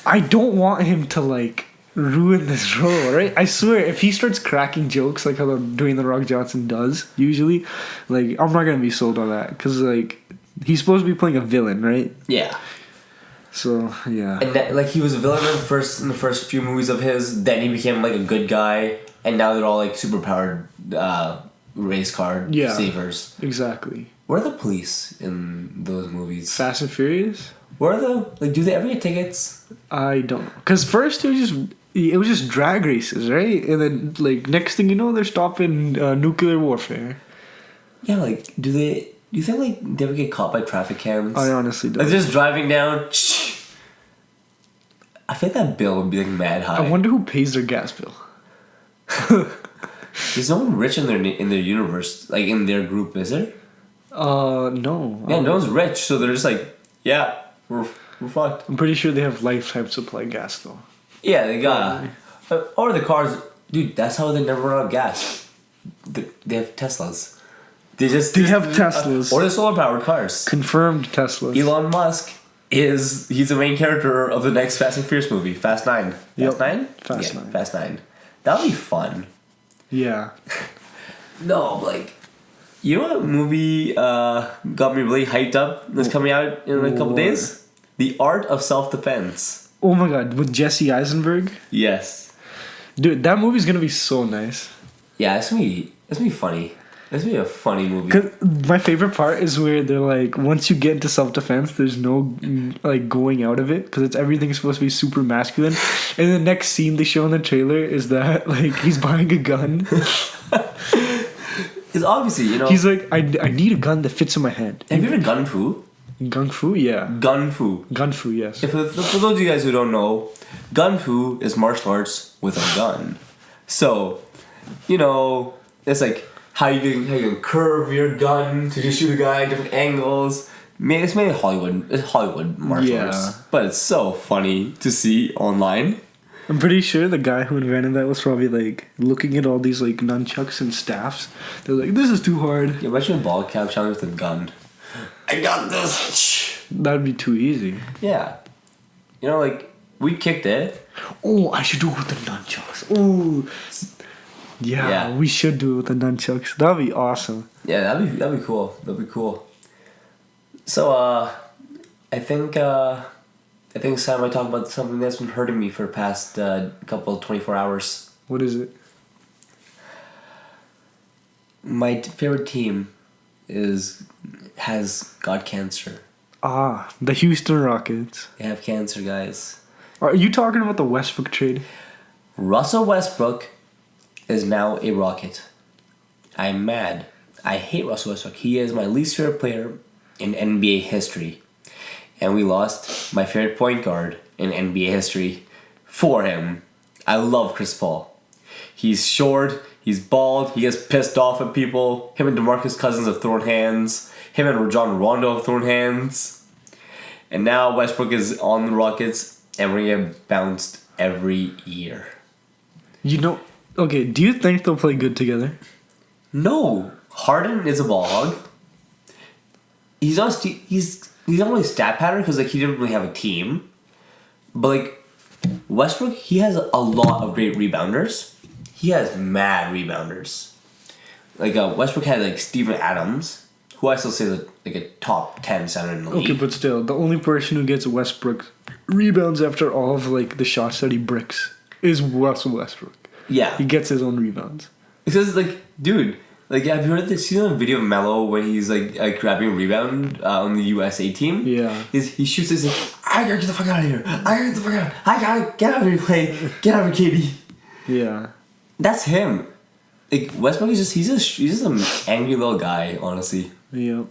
I don't want him to like ruin this role, right? I swear, if he starts cracking jokes like how Dwayne The Rock Johnson does usually, like, I'm not gonna be sold on that because like he's supposed to be playing a villain, right? Yeah. So yeah. And that, like, he was a villain in the first few movies of his. Then he became like a good guy, and now they're all like superpowered race car savers. Exactly. Where are the police in those movies? Fast and Furious. Where are the do they ever get tickets? I don't know. Cause first it was just drag races, right? And then like next thing you know, they're stopping nuclear warfare. Yeah, like do you think like they ever get caught by traffic cams? I honestly don't. Like just driving down. I think that bill would be like mad high. I wonder who pays their gas bill. There's no one rich in their universe, like in their group, is there? No. Yeah, no one's rich, so they're just like, yeah, we're fucked. I'm pretty sure they have lifetime supply gas though. Yeah, they got. Or the cars, dude. That's how they never run out of gas. They have Teslas. They have Teslas. Or the solar powered cars. Confirmed Teslas. Elon Musk he's the main character of the next Fast and Furious movie, Fast 9. Fast 9? Fast 9. Fast 9. That'll be fun. Yeah. No, like, you know what movie got me really hyped up that's coming out in a couple days? The Art of Self-Defense. Oh my god, with Jesse Eisenberg? Yes. Dude, that movie's gonna be so nice. Yeah, it's gonna be funny. It's gonna be a funny movie. Cause my favorite part is where they're like, once you get into self-defense, there's no like going out of it because it's everything's supposed to be super masculine. And the next scene they show in the trailer is that like he's buying a gun. Because obviously, you know, He's like, I need a gun that fits in my head. have you heard of gun fu? Gun fu, yeah. Gun fu. Gun fu, yes. For those of you guys who don't know, gun fu is martial arts with a gun. So, you know, it's like how you can curve your gun to just shoot a guy at different angles. It's mainly Hollywood. It's Hollywood martial arts, but it's so funny to see online. I'm pretty sure the guy who invented that was probably like looking at all these like nunchucks and staffs. They're like, this is too hard. Yeah, imagine a ball cap challenge with a gun. I got this. That'd be too easy. Yeah, you know, like we kicked it. Oh, I should do it with the nunchucks. Oh, yeah, we should do it with the nunchucks. That'd be awesome. Yeah, that'd be cool. That'd be cool. So, I think it's time I talk about something that's been hurting me for the past couple 24 hours. What is it? My favorite team has got cancer. Ah, the Houston Rockets. They have cancer, guys. Are you talking about the Westbrook trade? Russell Westbrook is now a Rocket. I'm mad. I hate Russell Westbrook. He is my least favorite player in NBA history. And we lost my favorite point guard in NBA history for him. I love Chris Paul. He's short, he's bald, he gets pissed off at people. Him and DeMarcus Cousins have thrown hands. Him and Rajon Rondo have thrown hands. And now Westbrook is on the Rockets and we're gonna get bounced every year. You know, okay, do you think they'll play good together? No. Harden is a ball hog. He's not only stat pattern because like he didn't really have a team, but like Westbrook, he has a lot of great rebounders. He has mad rebounders. Like Westbrook had like Steven Adams, who I still say is like a top 10 center in the league. Okay, but still, the only person who gets Westbrook rebounds after all of like the shots that he bricks is Russell Westbrook. Yeah, he gets his own rebounds. Because like, dude. Like, have you heard this? You know the video of Melo when he's like grabbing a rebound on the USA team? Yeah. He shoots this. Like, I gotta get the fuck out of here. I gotta get the fuck out. I gotta get out of here, play. Get out of here, KD. Yeah. That's him. Like Westbrook is he's just an angry little guy. Honestly. Yep.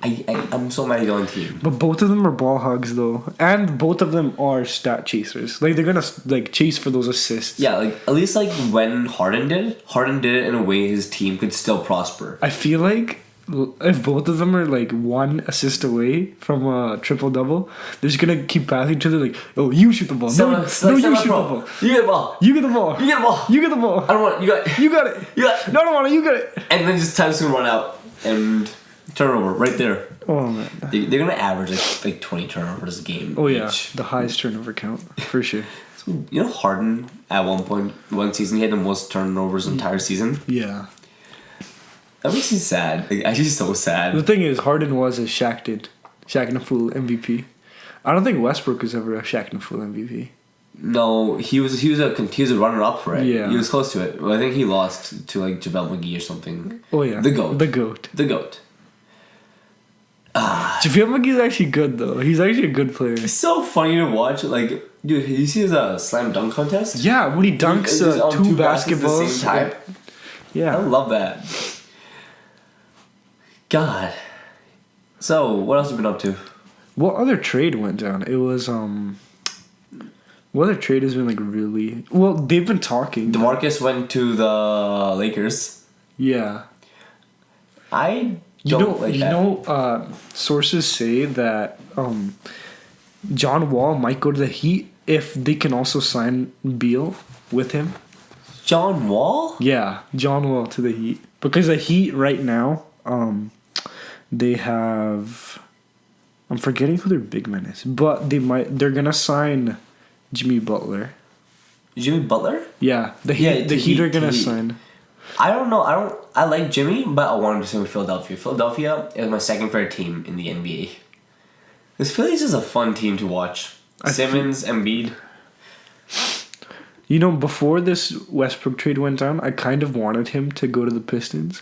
I'm so mad he's on the team. But both of them are ball hogs though, and both of them are stat chasers. Like they're gonna like chase for those assists. Yeah, like at least like when Harden did it in a way his team could still prosper. I feel like if both of them are like one assist away from a triple double, they're just gonna keep passing each other like, oh, you shoot the ball. No, you shoot the ball. You get the ball. You get the ball. You get the ball. You get the ball. I don't want it. You got it. You got it. You got it. No, I don't want it. You got it. And then just time's gonna run out and turnover right there. Oh man. They're gonna average like 20 turnovers a game. Oh yeah, each. the highest turnover count for sure. You know Harden at one season he had the most turnovers the entire season. Yeah. That makes me sad. Like actually so sad. The thing is, Harden was a Shaq and a Fool MVP. I don't think Westbrook was ever a Shaq and a Fool MVP. No, he was a runner up for it. Yeah. He was close to it. But I think he lost to like JaVale McGee or something. Oh yeah. The GOAT. The GOAT. JaVale McGee's actually good though. He's actually a good player. It's so funny to watch. Like, dude, you see his slam dunk contest? Yeah, when he dunks two basketballs at the same time. Yeah. I love that. God. So, what else have you been up to? What other trade went down? It was what other trade has been like really well? They've been talking. DeMarcus went to the Lakers. Yeah. I don't like that. Sources say that John Wall might go to the Heat if they can also sign Beal with him. John Wall? Yeah, John Wall to the Heat. Because the Heat right now, they have, I'm forgetting who their big man is, but they're gonna sign Jimmy Butler. Jimmy Butler? Yeah, the Heat are gonna sign. I don't know. I like Jimmy, but I wanted to see with Philadelphia. Philadelphia is my second favorite team in the NBA. This Philly's just a fun team to watch. Simmons, Embiid. You know, before this Westbrook trade went down, I kind of wanted him to go to the Pistons.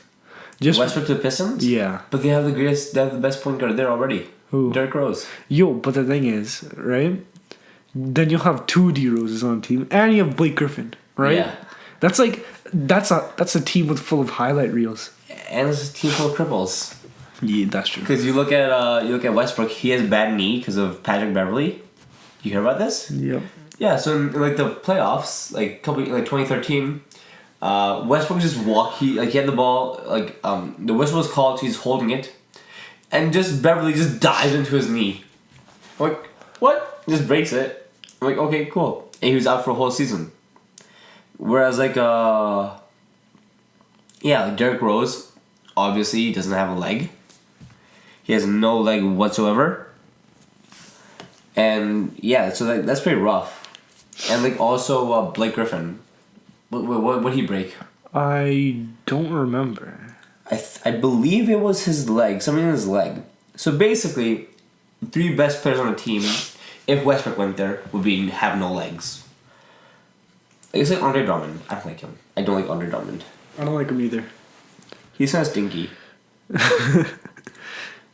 Westbrook to the Pistons? Yeah. But they have the best point guard there already. Who? Derrick Rose. Yo, but the thing is, right? Then you'll have 2 D Roses on the team, and you have Blake Griffin, right? Yeah. That's a team with full of highlight reels. And it's a team full of cripples. Yeah, that's true. Because you look at Westbrook, he has a bad knee because of Patrick Beverley. You hear about this? Yep. Yeah, so in like the playoffs, like 2013, Westbrook just he had the ball, the whistle was called, so he's holding it, and just Beverly just dives into his knee. I'm like, what? Just breaks it. I'm like, okay, cool. And he was out for a whole season. Whereas like Derrick Rose, obviously he doesn't have a leg. He has no leg whatsoever. And yeah, so that's pretty rough. And like also Blake Griffin, what did he break? I don't remember. I believe it was his leg, something in his leg. So basically, the 3 best players on the team, if Westbrook went there, would have no legs. It's like Andre Drummond. I don't like him. I don't like Andre Drummond. I don't like him either. He's kind of stinky.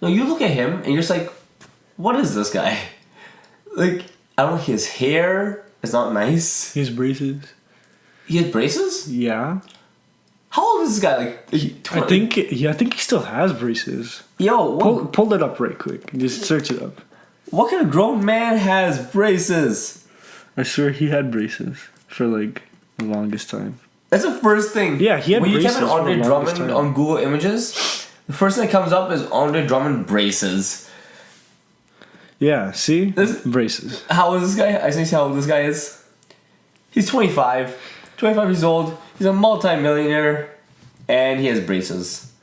No, you look at him and you're just like, what is this guy? Like, I don't know, his hair is not nice. His braces. He has braces? Yeah. How old is this guy? Like, I think he still has braces. Yo, pull it up right quick. Just search it up. What kind of grown man has braces? I swear he had braces for like the longest time. That's the first thing. Yeah, he had when braces. When you type in Andre for the longest Drummond time. on Google Images, the first thing that comes up is Andre Drummond braces. Yeah, see? Braces. How old is this guy? I see how old this guy is. He's 25. 25 years old. He's a multi-millionaire. And he has braces.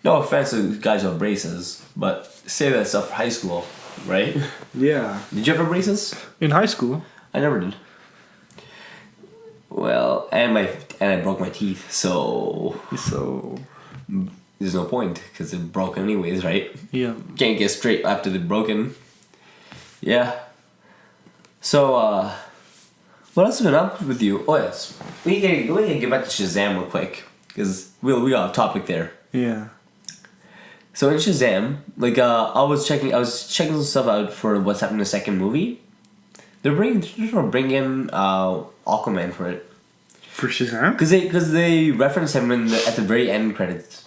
No offense to guys who have braces, but say that stuff for high school, right? Yeah. Did you ever have braces? In high school? I never did. Well, and I broke my teeth, so there's no point because it broke anyways, right? Yeah. Can't get straight after they're broken. Yeah. So, what else has been up with you? Oh yes, we can get back to Shazam real quick because we got a topic there. Yeah. So in Shazam, like I was checking some stuff out for what's happening in the second movie. They're trying to bring in Aquaman for it. For Shazam? Because they reference him at the very end credits.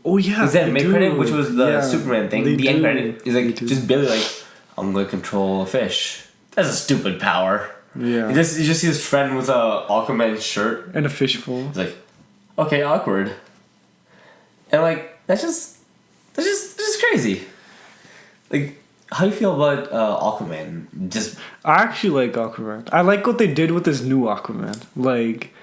Oh yeah. Is that mid credit, which was the Superman thing? The end credit is like They just Billy like, I'm gonna control a fish. That's a stupid power. Yeah. You just see his friend with a Aquaman shirt. And a fishbowl. He's like, okay, awkward. And like that's just crazy. Like, how do you feel about Aquaman? Just I actually like Aquaman. I like what they did with this new Aquaman. Like,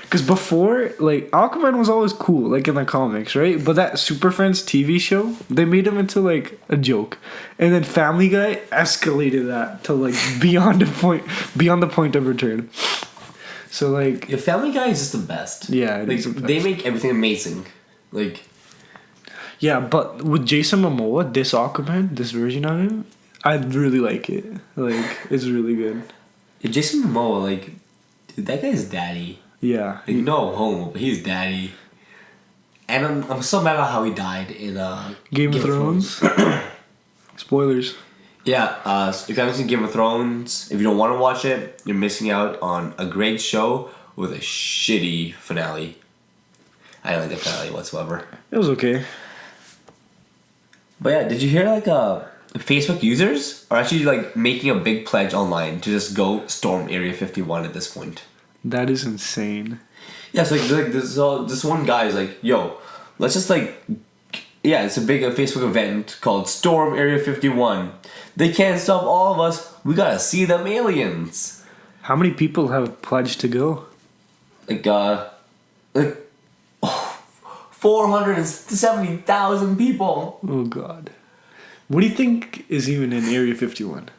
because before, like, Aquaman was always cool, like in the comics, right? But that Super Friends TV show, they made him into like a joke, and then Family Guy escalated that to like beyond the point of return. So like, your Family Guy is just the best. Yeah, it like is the best. they make everything amazing. Like, yeah, but with Jason Momoa, this Aquaman, this version of him, I really like it. Like, it's really good. yeah, Jason Momoa, like, dude, that guy's daddy. Yeah. Like, no homo, but he's daddy. And I'm so mad about how he died in Game of Thrones. Spoilers. Yeah, so if you haven't seen Game of Thrones, if you don't want to watch it, you're missing out on a great show with a shitty finale. I don't like the finale whatsoever. It was okay. But yeah, did you hear like Facebook users are actually like making a big pledge online to just go storm Area 51 at this point? That is insane. Yeah, so like this one guy is like, yo, let's just like, yeah, it's a big Facebook event called Storm Area 51. They can't stop all of us. We gotta see them aliens. How many people have pledged to go? Like 470,000 people. Oh God. What do you think is even in Area 51?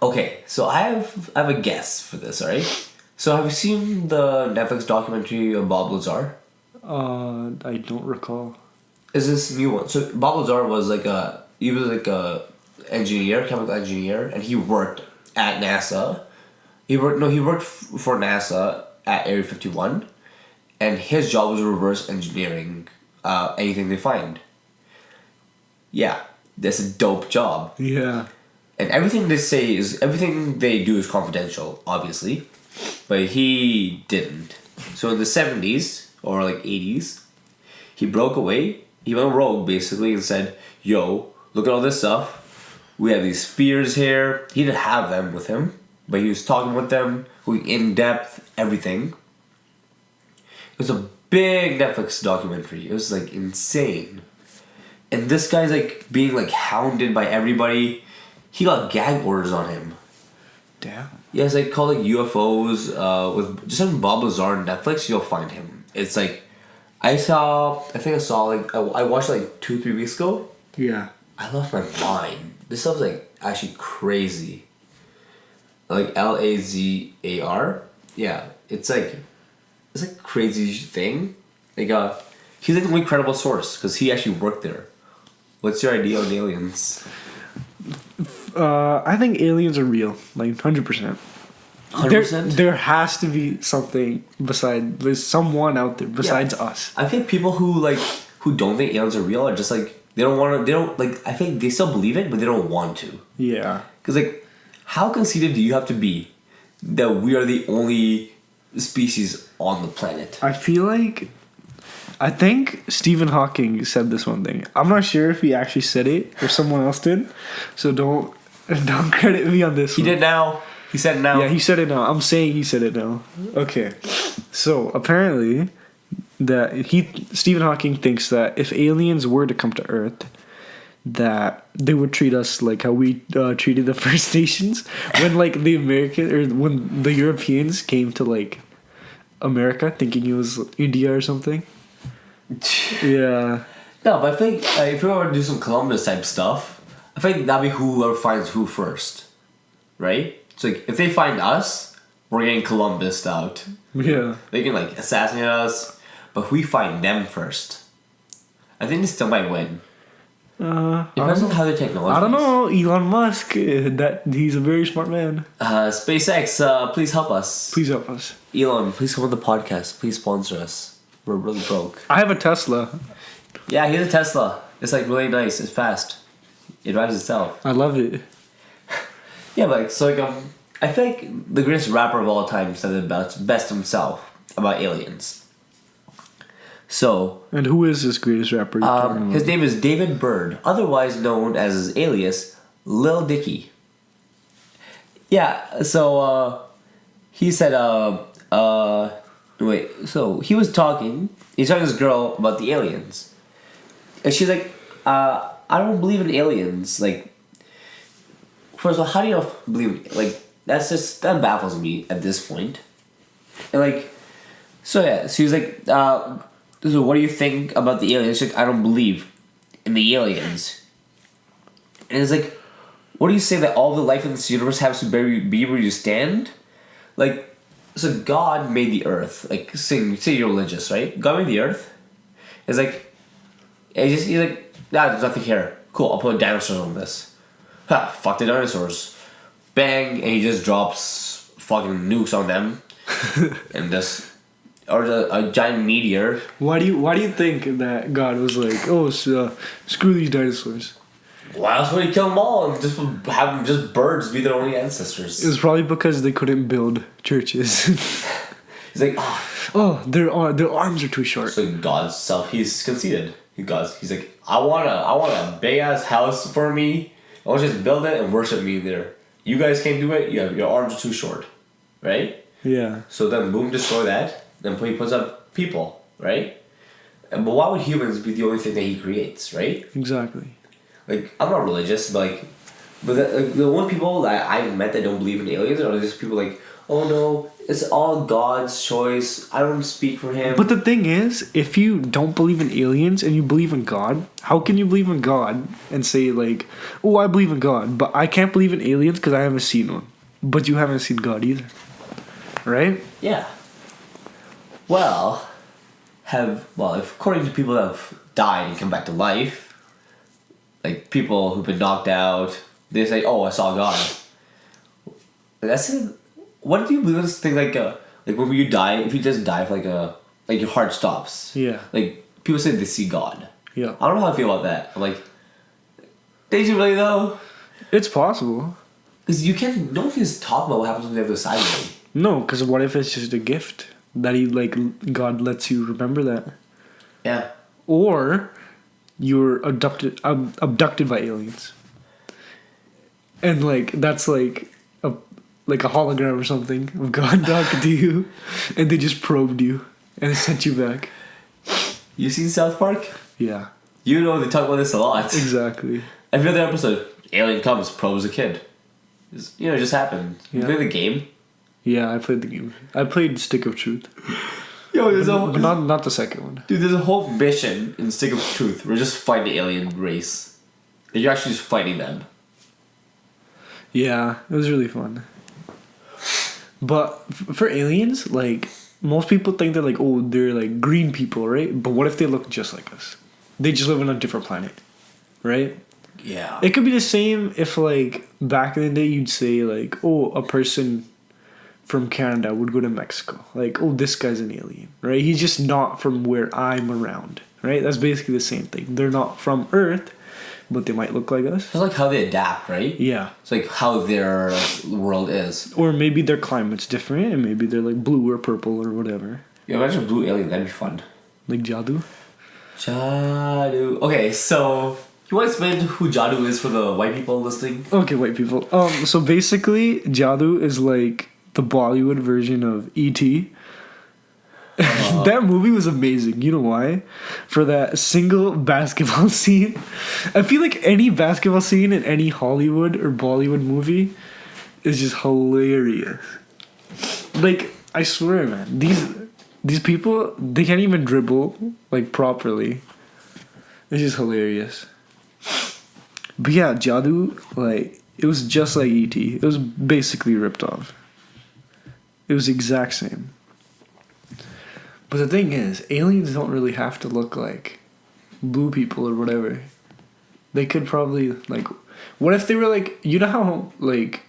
Okay, so I have a guess for this, alright? So have you seen the Netflix documentary of Bob Lazar? I don't recall. Is this new one? So Bob Lazar was like a chemical engineer, and he worked at NASA He worked. No, he worked for NASA at Area 51, and his job was reverse engineering anything they find. Yeah, that's a dope job. Yeah. And everything they do is confidential, obviously, but he didn't. So in the 70s or like 80s, he broke away. He went rogue basically and said, "Yo, look at all this stuff. We have these spheres here." He didn't have them with him, but he was talking with them, going in depth, everything. It was a big Netflix documentary. It was like insane. And this guy's like being like hounded by everybody. He got gag orders on him. Damn. Yeah, it's like called like UFOs. With just on Bob Lazar on Netflix, you'll find him. It's like I watched like 2-3 weeks ago. Yeah. I lost my mind. This stuff's like actually crazy. Like Lazar. Yeah, it's like crazy thing. Like he's like the only credible source because he actually worked there. What's your idea on aliens? I think aliens are real, like 100%. 100%? There has to be something beside. There's someone out there besides us. I think people who don't think aliens are real are just like they don't want to. They don't like. I think they still believe it, but they don't want to. Yeah. Because like, how conceited do you have to be that we are the only species on the planet? I think Stephen Hawking said this one thing. I'm not sure if he actually said it or someone else did, so don't credit me on this. He did now. He said it now. Yeah, he said it now. I'm saying he said it now. Okay, so apparently Stephen Hawking thinks that if aliens were to come to Earth, that they would treat us like how we treated the First Nations when like when the Europeans came to like America thinking it was India or something. Yeah. No, but I think if we were to do some Columbus type stuff, I think that'd be whoever finds who first, right? So like, if they find us, we're getting Columbus out. Yeah. They can like assassinate us, but if we find them first, I think they still might win. Depends on how the technology. I don't know, Elon Musk. He's a very smart man. SpaceX, please help us. Please help us. Elon, please come on the podcast. Please sponsor us. We're really broke. I have a Tesla. Yeah, he has a Tesla. It's like really nice. It's fast. It drives itself. I love it. Yeah, but like, so like I think the greatest rapper of all time said it best himself about aliens. So. And who is this greatest rapper? His name is David Byrd, otherwise known as his alias Lil Dicky. Yeah. So he said so he's talking to this girl about the aliens. And she's like, I don't believe in aliens. Like, first of all, how do you not believe? Like, that baffles me at this point. And like, so yeah, so he's like, so what do you think about the aliens? She's like, I don't believe in the aliens. And it's like, what do you say that all the life in this universe has to be where you stand? Like, so God made the earth. Like, say you're religious, right? God made the earth. It's like, he's like, there's nothing here. Cool, I'll put dinosaurs on this. Ha, fuck the dinosaurs. Bang, and he just drops fucking nukes on them. And just, or a giant meteor. Why do you think that God was like, oh, screw these dinosaurs? Why else would he kill them all and just have them just birds be their only ancestors? It was probably because they couldn't build churches. He's like, their arms are too short. So God's self, he's conceited. He's like, I want a big ass house for me. I want you to build it and worship me there. You guys can't do it. Your arms are too short, right? Yeah. So then, boom, destroy that. Then he puts up people, right? But why would humans be the only thing that he creates, right? Exactly. Like, I'm not religious, but the only people that I've met that don't believe in aliens are just people like, oh no, it's all God's choice. I don't speak for him. But the thing is, if you don't believe in aliens and you believe in God, how can you believe in God and say like, oh, I believe in God, but I can't believe in aliens because I haven't seen one. But you haven't seen God either, right? Yeah. Well, if according to people that have died and come back to life, like people who've been knocked out, they say, "Oh, I saw God." That's what do you believe in this thing like when you die, if you just die for like your heart stops. Yeah. Like people say they see God. Yeah. I don't know how I feel about that. I'm like, did you really though? It's possible. Because you can't. No one can just talk about what happens on the other side of it. No, because what if it's just a gift that God lets you remember that? Yeah. Or you're abducted by aliens, and like that's like a hologram or something of God talking to you, and they just probed you and sent you back. You seen South Park? Yeah. You know they talk about this a lot. Exactly. Every other episode, alien comes, probes a kid. It just happened. You play the game? Yeah, I played the game. I played Stick of Truth. Yo, But not the second one. Dude, there's a whole mission in Stick of Truth. We're just fighting the alien race. And you're actually just fighting them. Yeah, it was really fun. But for aliens, like, most people think they're like, oh, they're like green people, right? But what if they look just like us? They just live on a different planet, right? Yeah. It could be the same if, like, back in the day you'd say, like, oh, a person from Canada would go to Mexico. Like, oh, this guy's an alien, right? He's just not from where I'm around, right? That's basically the same thing. They're not from Earth, but they might look like us. It's like how they adapt, right? Yeah. It's like how their world is. Or maybe their climate's different, and maybe they're, like, blue or purple or whatever. Yeah, imagine a blue alien. That'd be fun. Like Jadu? Jadu. Okay, so you want to explain who Jadu is for the white people listening? Okay, white people. So basically, Jadu is like the Bollywood version of E.T. That movie was amazing. You know why? For that single basketball scene. I feel like any basketball scene in any Hollywood or Bollywood movie is just hilarious. Like, I swear, man, these people, they can't even dribble like properly. It's just hilarious. But yeah, Jadu, like, it was just like E.T. It was basically ripped off. It was the exact same. But the thing is, aliens don't really have to look like blue people or whatever. They could probably, like... What if they were like... You know how, like...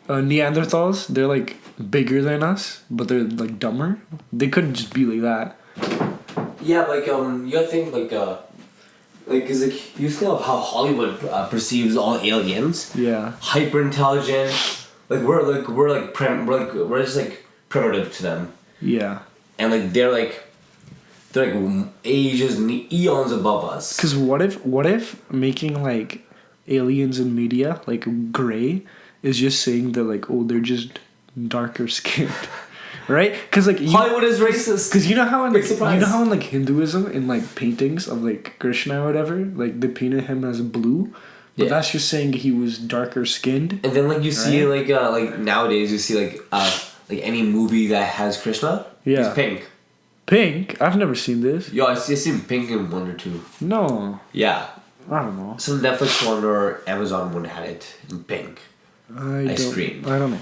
Neanderthals, they're, like, bigger than us, but they're, like, dumber? They could just be like that. Yeah, like, you gotta think, cause, like, you know how Hollywood perceives all aliens? Yeah. Hyper intelligent. We're just, like, primitive to them. Yeah. And, like, they're ages and eons above us. Because what if making, like, aliens in media, like, gray, is just saying that, like, oh, they're just darker skinned. Right? Because, like... Hollywood is racist. Because you know how in, like, Hinduism, in, like, paintings of, like, Krishna or whatever, like, they painted him as blue, but that's just saying he was darker skinned. And then, like, you see, like, nowadays, you see, like any movie that has Krishna, he's pink. Pink? I've never seen this. Yo, I've seen pink in one or two. No. Yeah. I don't know. Some Netflix one or Amazon one had it in pink. I screamed. I don't know.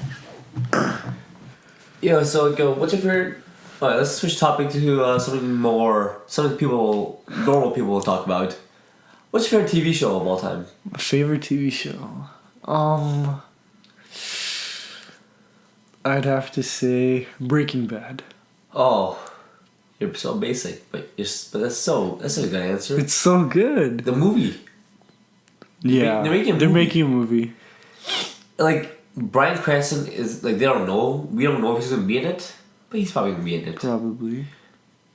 Yeah, so what's your favorite... Alright, let's switch topic to something normal people will talk about. What's your favorite TV show of all time? My favorite TV show? I'd have to say Breaking Bad. Oh, you're so basic, but that's a good answer. It's so good. The movie. Yeah, they're making a movie. Like, Bryan Cranston is, like, we don't know if he's gonna be in it, but he's probably gonna be in it. Probably.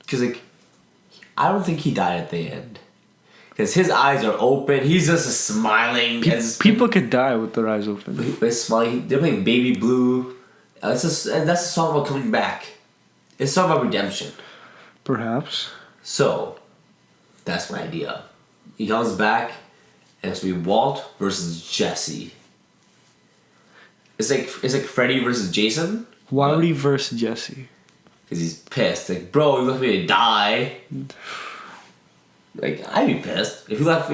Because, like, I don't think he died at the end. Because his eyes are open, he's just smiling. People could die with their eyes open. But he's smiling. They're playing Baby Blue. And that's a song about coming back. It's a song about redemption. Perhaps. So, that's my idea. He comes back, and it's gonna be Walt versus Jesse. It's like Freddy versus Jason. Why would he verse Jesse? Because he's pissed. Like, bro, you left me to die. Like, I'd be pissed if you left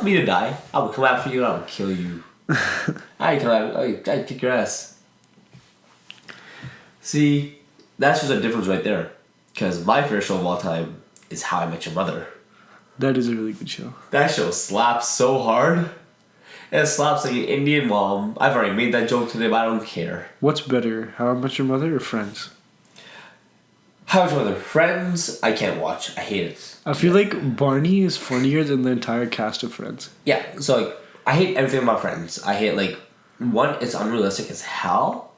me to die. I would come after you and I would kill you. I'd kick your ass. See, that's just a difference right there. Because my favorite show of all time is How I Met Your Mother. That is a really good show. That show slaps so hard. It slaps like an Indian mom. I've already made that joke today, but I don't care. What's better, How I Met Your Mother or Friends? How much other Friends? I can't watch. I hate it. I feel like Barney is funnier than the entire cast of Friends. Yeah, so like I hate everything about Friends. I hate like one, it's unrealistic as hell.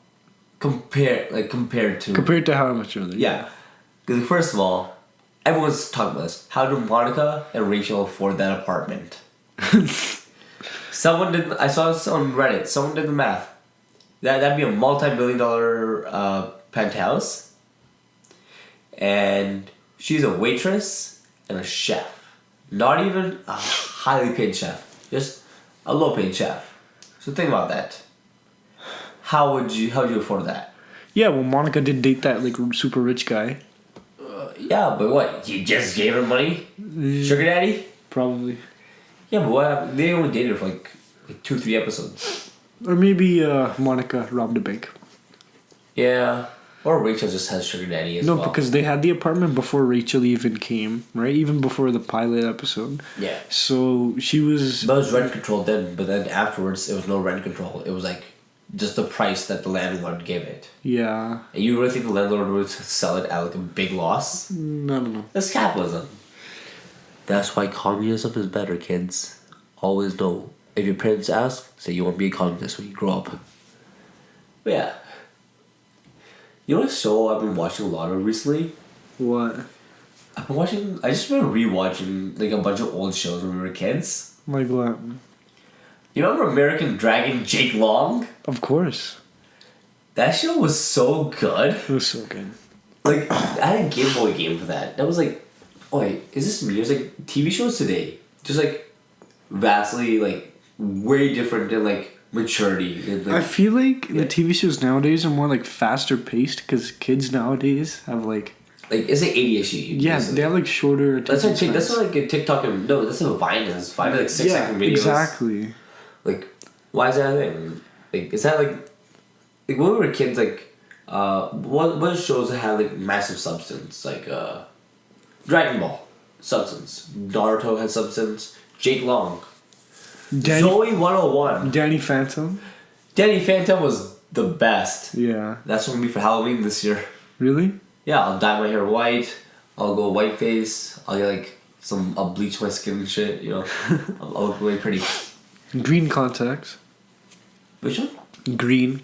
Compared to How I Met Your Mother. yeah. Because first of all, everyone's talking about this. How do Monica and Rachel afford that apartment? I saw this on Reddit. Someone did the math. That'd be a multi-million-dollar penthouse. And she's a waitress and a chef. Not even a highly paid chef. Just a low paid chef. So think about that. How would you afford that? Yeah, well, Monica did date that like super rich guy. Yeah, but what? You just gave her money? Sugar daddy? Probably. Yeah, but what happened? They only dated for like 2-3 episodes. Or maybe Monica robbed a bank. Yeah. Or Rachel just has sugar daddy as well. No, because they had the apartment before Rachel even came, right? Even before the pilot episode. Yeah. So she was... That was rent control then, but then afterwards it was no rent control. It was like just the price that the landlord gave it. Yeah. And you really think the landlord would sell it at like a big loss? No. That's capitalism. That's why communism is better, kids. Always know. If your parents ask, say you want to be a communist when you grow up. But yeah. You know what show I've been watching a lot of recently? What? I just been rewatching like a bunch of old shows when we were kids. Like what? You remember American Dragon Jake Long? Of course. That show was so good. It was so good. Like, I had a Game Boy game for that. That was like, oh wait, is this me? It was like TV shows today. Just like, vastly, like, way different than like, maturity. Like, I feel like the TV shows nowadays are more like faster paced because kids nowadays have like it's like ADHD. Yeah, they have like shorter attention spans. That's what like a TikTok and no, that's what Vine is. Vine is like 6-second videos. Exactly. Like, why is that a thing? Like, is that like when we were kids? Like, what shows that had like massive substance? Like, Dragon Ball, substance. Naruto had substance. Jake Long. Zoe 101. Danny Phantom. Danny Phantom was the best. Yeah. That's what I'm gonna be for Halloween this year. Really? Yeah, I'll dye my hair white. I'll go white face. I'll get like I'll bleach my skin and shit. You know, I'll look really pretty. Green contacts. Which one? Green.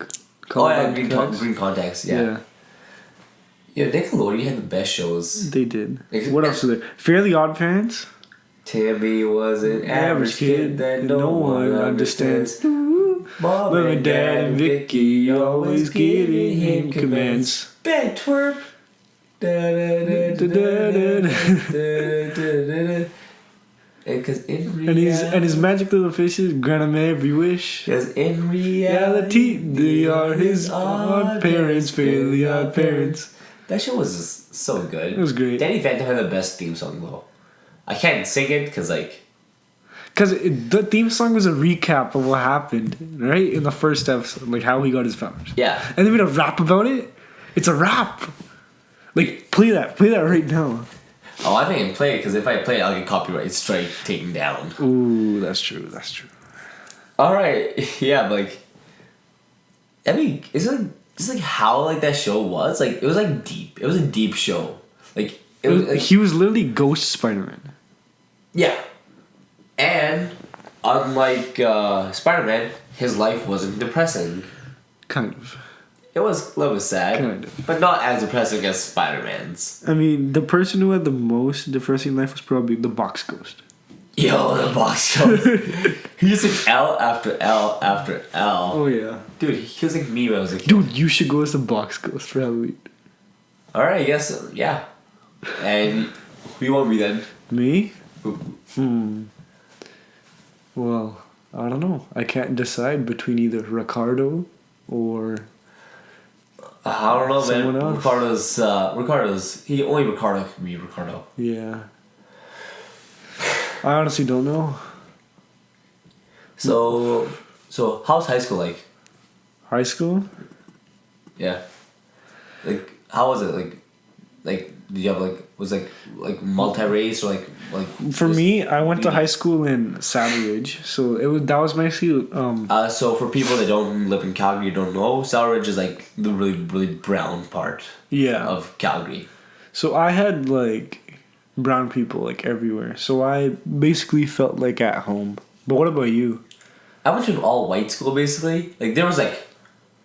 Green contacts. Yeah. Yeah, Nickelodeon had the best shows. They did. What else was there? Fairly Odd Parents. Timmy was an average kid that no one understands. Mom and Dad and Vicky always giving him commands. Bed twerp. And his magic little fishes grant him every wish. Because in reality, they are his odd parents, fairly odd parents. That show was just so good. It was great. Danny Phantom had the best theme song though. I can't sing it because the theme song was a recap of what happened, right? In the first episode, like how he got his powers. Yeah. And then we had a rap about it. It's a rap. Like, play that right now. Oh, I think I can play it because if I play it, I'll get copyright strike taken down. Ooh, that's true. Alright, yeah, but like, I mean, it's like how like that show was. Like, it was like deep. It was a deep show. Like, it was like, he was literally Ghost Spider-Man. Yeah. And unlike Spider-Man, his life wasn't depressing. Kind of. It was a little bit sad. Kind of. But not as depressing as Spider-Man's. I mean, the person who had the most depressing life was probably the Box Ghost. Yo, the Box Ghost. He just like L after L after L. Oh, yeah. Dude, he was like me when I was a kid. Dude, you should go as the Box Ghost for Halloween. Alright, I guess, yeah. And who you want me then? Me? Well, I don't know. I can't decide between either Ricardo or... I don't know, someone man. Else. Ricardo's... Ricardo can be Ricardo. Yeah. I honestly don't know. So how's high school like? High school? Yeah. Like, how was it? Like did you have like multi-race or like? For me, I went to high school in Saddle Ridge, so that was my school. So for people that don't live in Calgary, don't know, Saddle Ridge is like the really really brown part. Yeah. Of Calgary. So I had like brown people like everywhere, so I basically felt like at home. But what about you? I went to an all-white school basically. Like there was like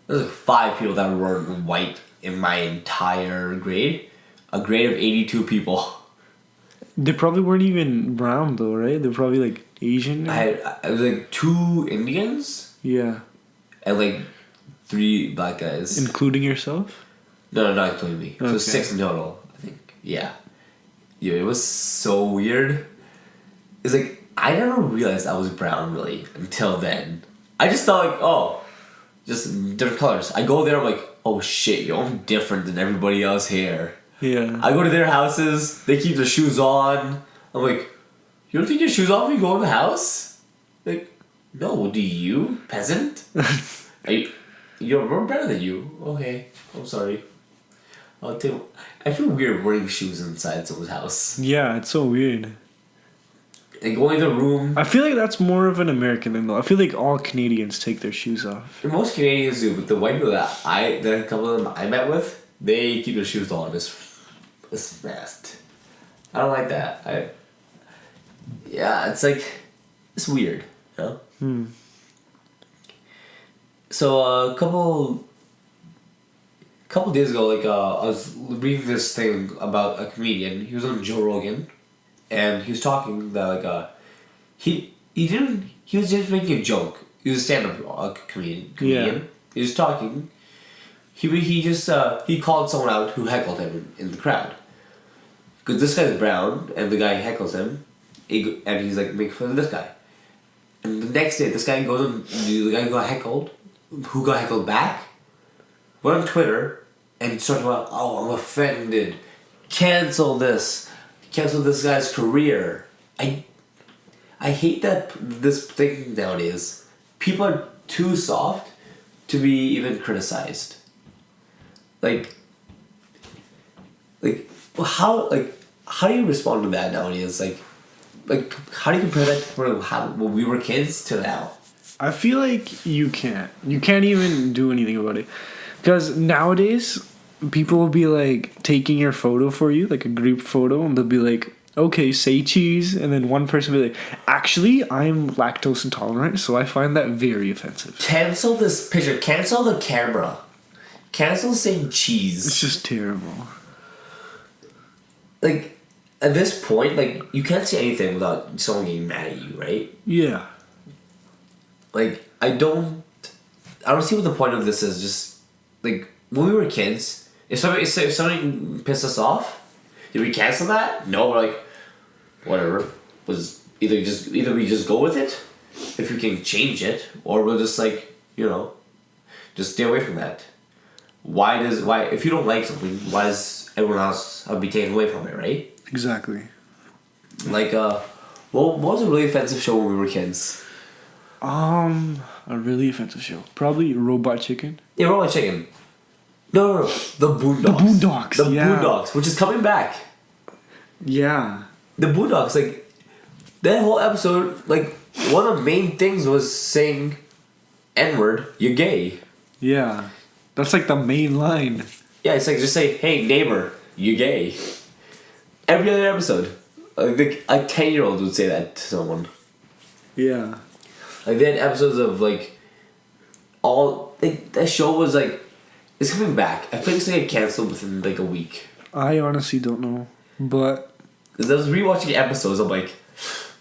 5 people that were white in my entire grade. A grade of 82 people. They probably weren't even brown though, right? They're probably like Asian. I was like 2 Indians. Yeah. And like 3 black guys. Including yourself? No, not including me. Okay. So 6 in total, I think. Yeah. Yeah, it was so weird. It's like I never realized I was brown really until then. I just thought like, oh, just different colors. I go there, I'm like, oh shit, yo, I'm different than everybody else here. Yeah. I go to their houses, they keep their shoes on. I'm like, you don't take your shoes off when you go in the house? Like, no, do you, peasant? We're better than you. Okay, I'm sorry. I feel weird wearing shoes inside someone's house. Yeah, it's so weird. And going in the room. I feel like that's more of an American thing though. I feel like all Canadians take their shoes off. Most Canadians do, but the white people that a couple of them I met with, they keep their shoes on. It's fast. I don't like that. Yeah, it's like, it's weird, you know? So a couple days ago, like I was reading this thing about a comedian. He was on Joe Rogan, and he was talking that like he was just making a joke. He was a stand-up comedian. Yeah. He was talking. He called someone out who heckled him in the crowd. Because this guy's brown, and the guy heckles him, and he's like making fun of this guy. And the next day, this guy goes and the guy got heckled, who got heckled back, went on Twitter and started about, oh, I'm offended. Cancel this. Cancel this guy's career. I hate that this thing nowadays. People are too soft to be even criticized. Like how do you respond to that nowadays? Like how do you compare that to when we were kids to now? I feel like you can't. You can't even do anything about it. Because nowadays, people will be like taking your photo for you, like a group photo, and they'll be like, okay, say cheese, and then one person will be like, actually, I'm lactose intolerant, so I find that very offensive. Cancel this picture. Cancel the camera. Cancel saying cheese. It's just terrible. Like, at this point, like, you can't say anything without someone getting mad at you, right? Yeah. Like, I don't see what the point of this is. Just, like, when we were kids, if somebody pissed us off, did we cancel that? No, we're like, whatever. Either we just go with it, if we can change it, or we'll just like, just stay away from that. Why if you don't like something, why does everyone else be taken away from it, right? Exactly. Like, what was a really offensive show when we were kids? A really offensive show. Probably Robot Chicken. Yeah, Robot Chicken. No. The Boondocks. The Boondocks, The Boondocks, which is coming back. Yeah. The Boondocks, like, that whole episode, like, one of the main things was saying, N-word, you're gay. Yeah. That's like the main line. Yeah, it's like, just say, hey, neighbor, you're gay. Every other episode. Like, a 10-year-old would say that to someone. Yeah. Like, they had episodes of, like, that show was, like, it's coming back. I think it's going to get canceled within, like, a week. I honestly don't know. But... Because I was rewatching episodes, I'm like,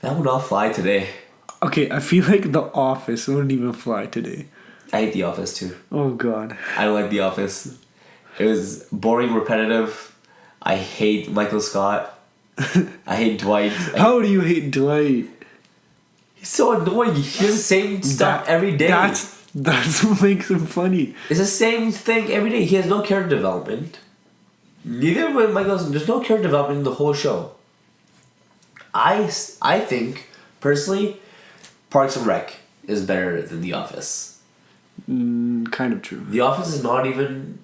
that would not fly today. Okay, I feel like The Office wouldn't even fly today. I hate The Office, too. Oh, God. I don't like The Office. It was boring, repetitive. I hate Michael Scott. I hate Dwight. How do you hate Dwight? He's so annoying. He does the same stuff every day. That's what makes him funny. It's the same thing every day. He has no character development. Neither with Michael. There's no character development in the whole show. I think, personally, Parks and Rec is better than The Office. Kind of true. The Office is not even...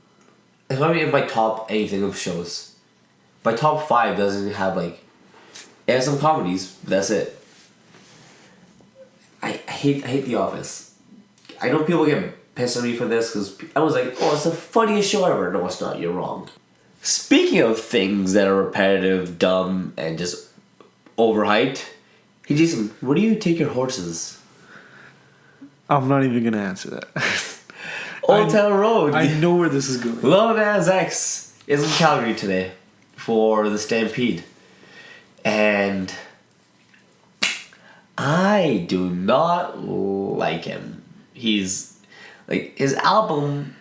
It's not even in my top anything of shows. my top 5 doesn't have like. It has some comedies. But that's it. I hate The Office. I know people get pissed at me for this because I was like, oh, it's the funniest show ever. No, it's not. You're wrong. Speaking of things that are repetitive, dumb, and just overhyped, hey Jason, where do you take your horses? I'm not even gonna answer that. Old Town Road. I know where this is going. Lil Nas X is in Calgary today for the Stampede. And I do not like him. He's like his new album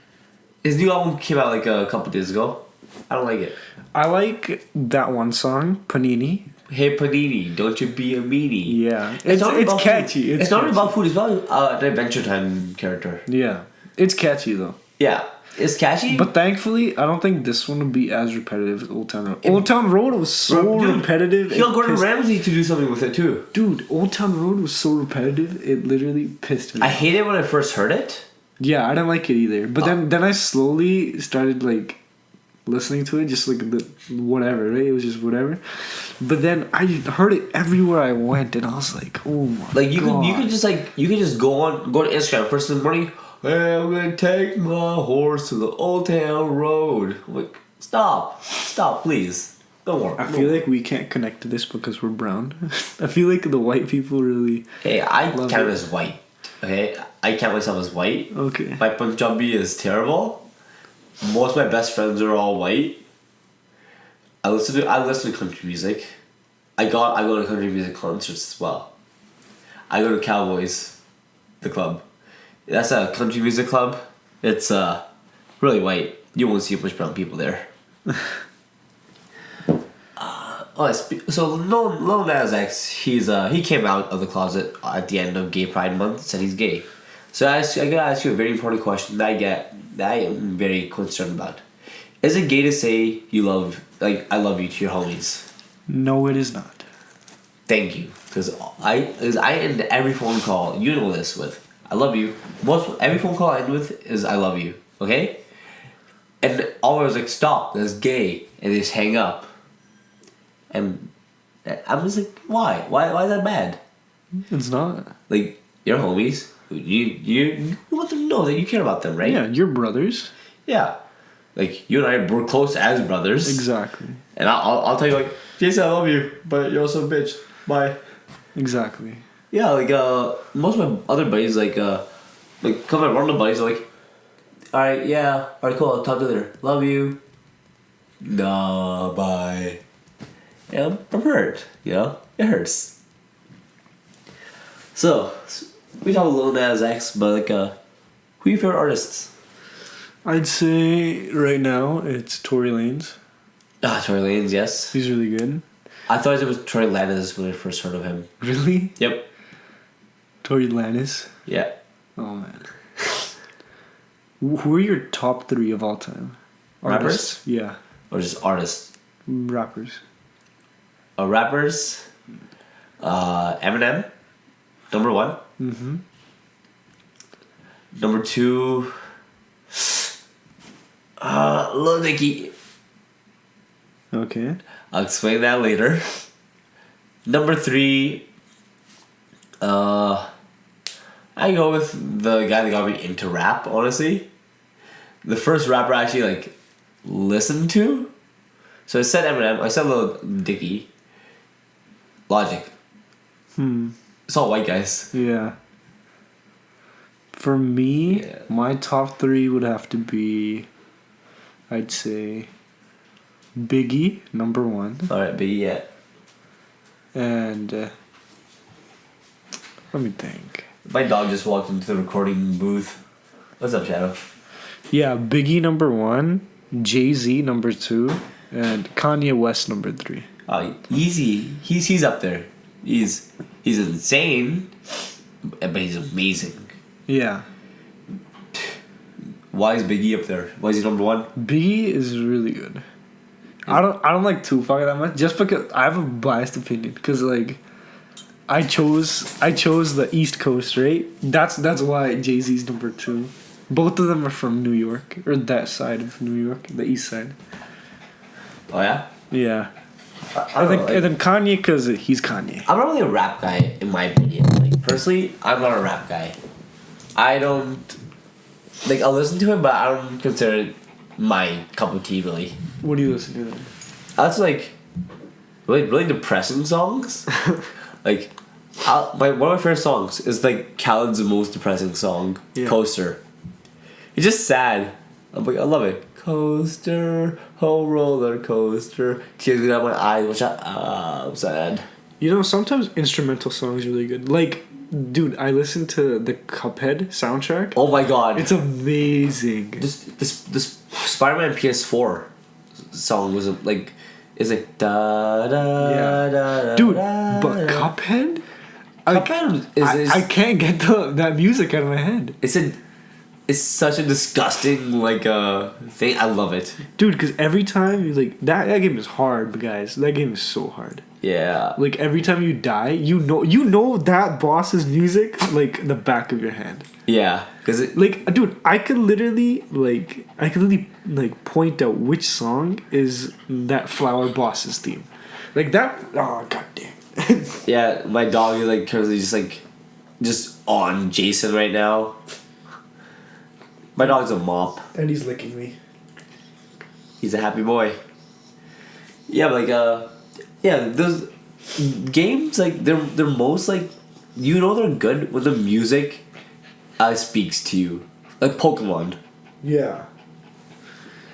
came out like a couple days ago. I don't like it. I like that one song, Panini. Hey Panini, don't you be a meanie. Yeah. It's catchy. It's not about food, it's about an Adventure Time character. Yeah. It's catchy though. Yeah. It's catchy. But thankfully, I don't think this one would be as repetitive as Old Town Road. Old Town Road was so repetitive. He got Gordon Ramsay to do something with it too. Dude, Old Town Road was so repetitive, it literally pissed me off. I hated it when I first heard it. Yeah, I didn't like it either. But then I slowly started like listening to it, just like the whatever, right? It was just whatever. But then I heard it everywhere I went, and I was like, oh my god. You could just go to Instagram first in the morning. Hey, I'm gonna take my horse to the Old Town Road. I'm like, stop, please. Don't worry. I feel like we can't connect to this because we're brown. I feel like the white people really. Hey, I count as white. Okay, I count myself as white. Okay. My Punjabi is terrible. Most of my best friends are all white. I listen to country music. I go to country music concerts as well. I go to Cowboys, the club. That's a country music club. It's really white. You won't see much brown people there. So Lil Nas X, he came out of the closet at the end of Gay Pride Month, said he's gay. So I gotta ask you a very important question that I am very concerned about. Is it gay to say I love you to your homies? No, it is not. Thank you, because I end every phone call. You know this with I love you. Every phone call I end with is I love you. Okay, and always like stop. That's gay, and they just hang up. And I'm just like, why? Why is that bad? It's not. Like your homies, you want them to know that you care about them, right? Yeah, you're brothers. Yeah, like you and I were close as brothers. Exactly. And I'll tell you like, Jason, I love you, but you're also a bitch. Bye. Exactly. Yeah, like most of my other buddies like come around the buddies are like, alright, yeah, alright, cool, I'll talk to you later. Love you. Nah, bye. Yeah, I'm hurt. You know, it hurts. So we talk a little Nas X, but like, who are your favorite artists? I'd say right now it's Tory Lanez. Tory Lanez, yes. He's really good. I thought it was Tory Lanez when I first heard of him. Really? Yep. Tory Lanez? Yeah. Oh man. Who are your top 3 of all time? Rappers? Yeah. Or just artists? Rappers. Rappers? Eminem, number 1. Mm-hmm. Number 2, Lil Nicky. Okay. I'll explain that later. Number 3, I go with the guy that got me into rap, honestly. The first rapper I actually like listened to. So I said Eminem, I said Lil Dicky. Logic. It's all white guys. Yeah. For me, my top 3 would have to be, I'd say, Biggie, number 1. Alright, Biggie, yeah. And let me think. My dog just walked into the recording booth. What's up, Shadow? Yeah, Biggie number 1, Jay-Z number 2, and Kanye West number 3. Easy. He's up there. He's insane, but he's amazing. Yeah. Why is Biggie up there? Why is he number 1? Biggie is really good. I don't like Tupac that much, just because I have a biased opinion. Because like, I chose the East Coast, right? That's why Jay-Z's number 2. Both of them are from New York, or that side of New York, the East side. Oh yeah. Yeah. I don't know, like, And then Kanye, because he's Kanye. I'm not really a rap guy, in my opinion. Like, personally, I'm not a rap guy. I don't... Like, I'll listen to it, but I don't consider it my cup of tea, really. What do you listen to then? That's, like, really depressing songs. Like, one of my favorite songs is, like, Khaled's most depressing song, Yeah. Coaster. It's just sad. I'm like, I love it. Coaster, oh roller coaster. Tears get out my eyes, which I'm sad. You know, sometimes instrumental songs are really good. Like, dude, I listened to the Cuphead soundtrack. Oh my god. It's amazing. This Spider-Man PS4 song was like, it's like da da Yeah. da. Dude, da, but da. Cuphead? Cuphead is I can't get that music out of my head. It's such a disgusting like thing. I love it. Dude, because every time you like that game is hard, guys. That game is so hard. Yeah. Like every time you die, you know that boss's music like the back of your hand. Yeah, because Like, dude, I could literally point out which song is that flower boss's theme. Like that. Oh goddamn. yeah, my dog is like currently just on Jason right now. My dog's a mop. And he's licking me. He's a happy boy. Yeah, but yeah, those games like they're most like they're good when the music speaks to you, like Pokemon. Yeah.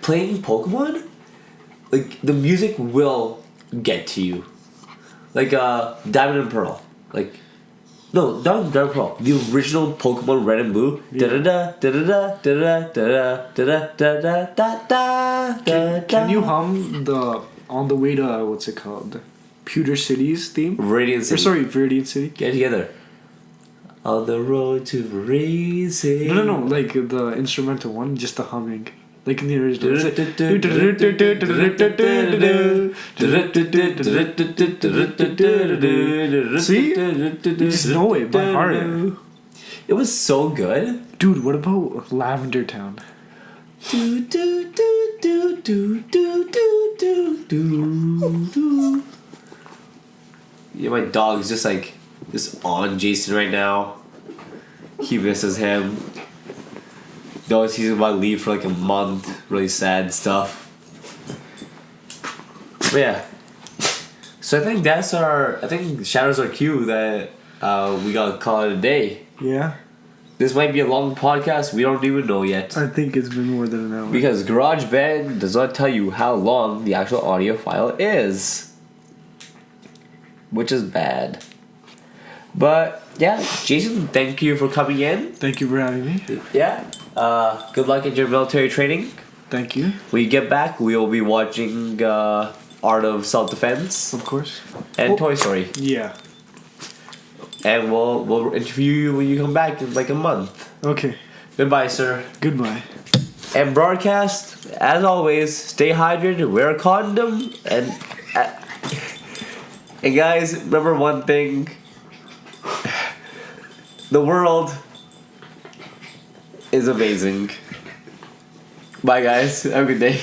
Playing Pokemon, like the music will get to you. Like Diamond and Pearl, like. No, not Diamond and Pearl. The original Pokemon Red and Blue. Can you hum the On the Way to what's it called? Pewter City's theme? Radiant City. Or sorry, Viridian City. Get together. On the road to Viridian City. No, like the instrumental one, just the humming. Like in the original. See? You just know it by heart. It was so good. Dude, what about Lavender Town? Yeah, my dog's just on Jason right now. He misses him. Knows he's about to leave for like a month. Really sad stuff. But yeah. So I think Shadow's our cue that we gotta call it a day. Yeah? This might be a long podcast, we don't even know yet. I think it's been more than an hour. Because GarageBand does not tell you how long the actual audio file is. Which is bad. But yeah, Jason, thank you for coming in. Thank you for having me. Yeah. Good luck at your military training. Thank you. When you get back, we will be watching Art of Self-Defense Of course. and Toy Story. Yeah. And we'll interview you when you come back in like a month. Okay. Goodbye, sir. Goodbye. And Brarcast, as always, stay hydrated, wear a condom, and guys, remember one thing. The world is amazing. Bye, guys. Have a good day.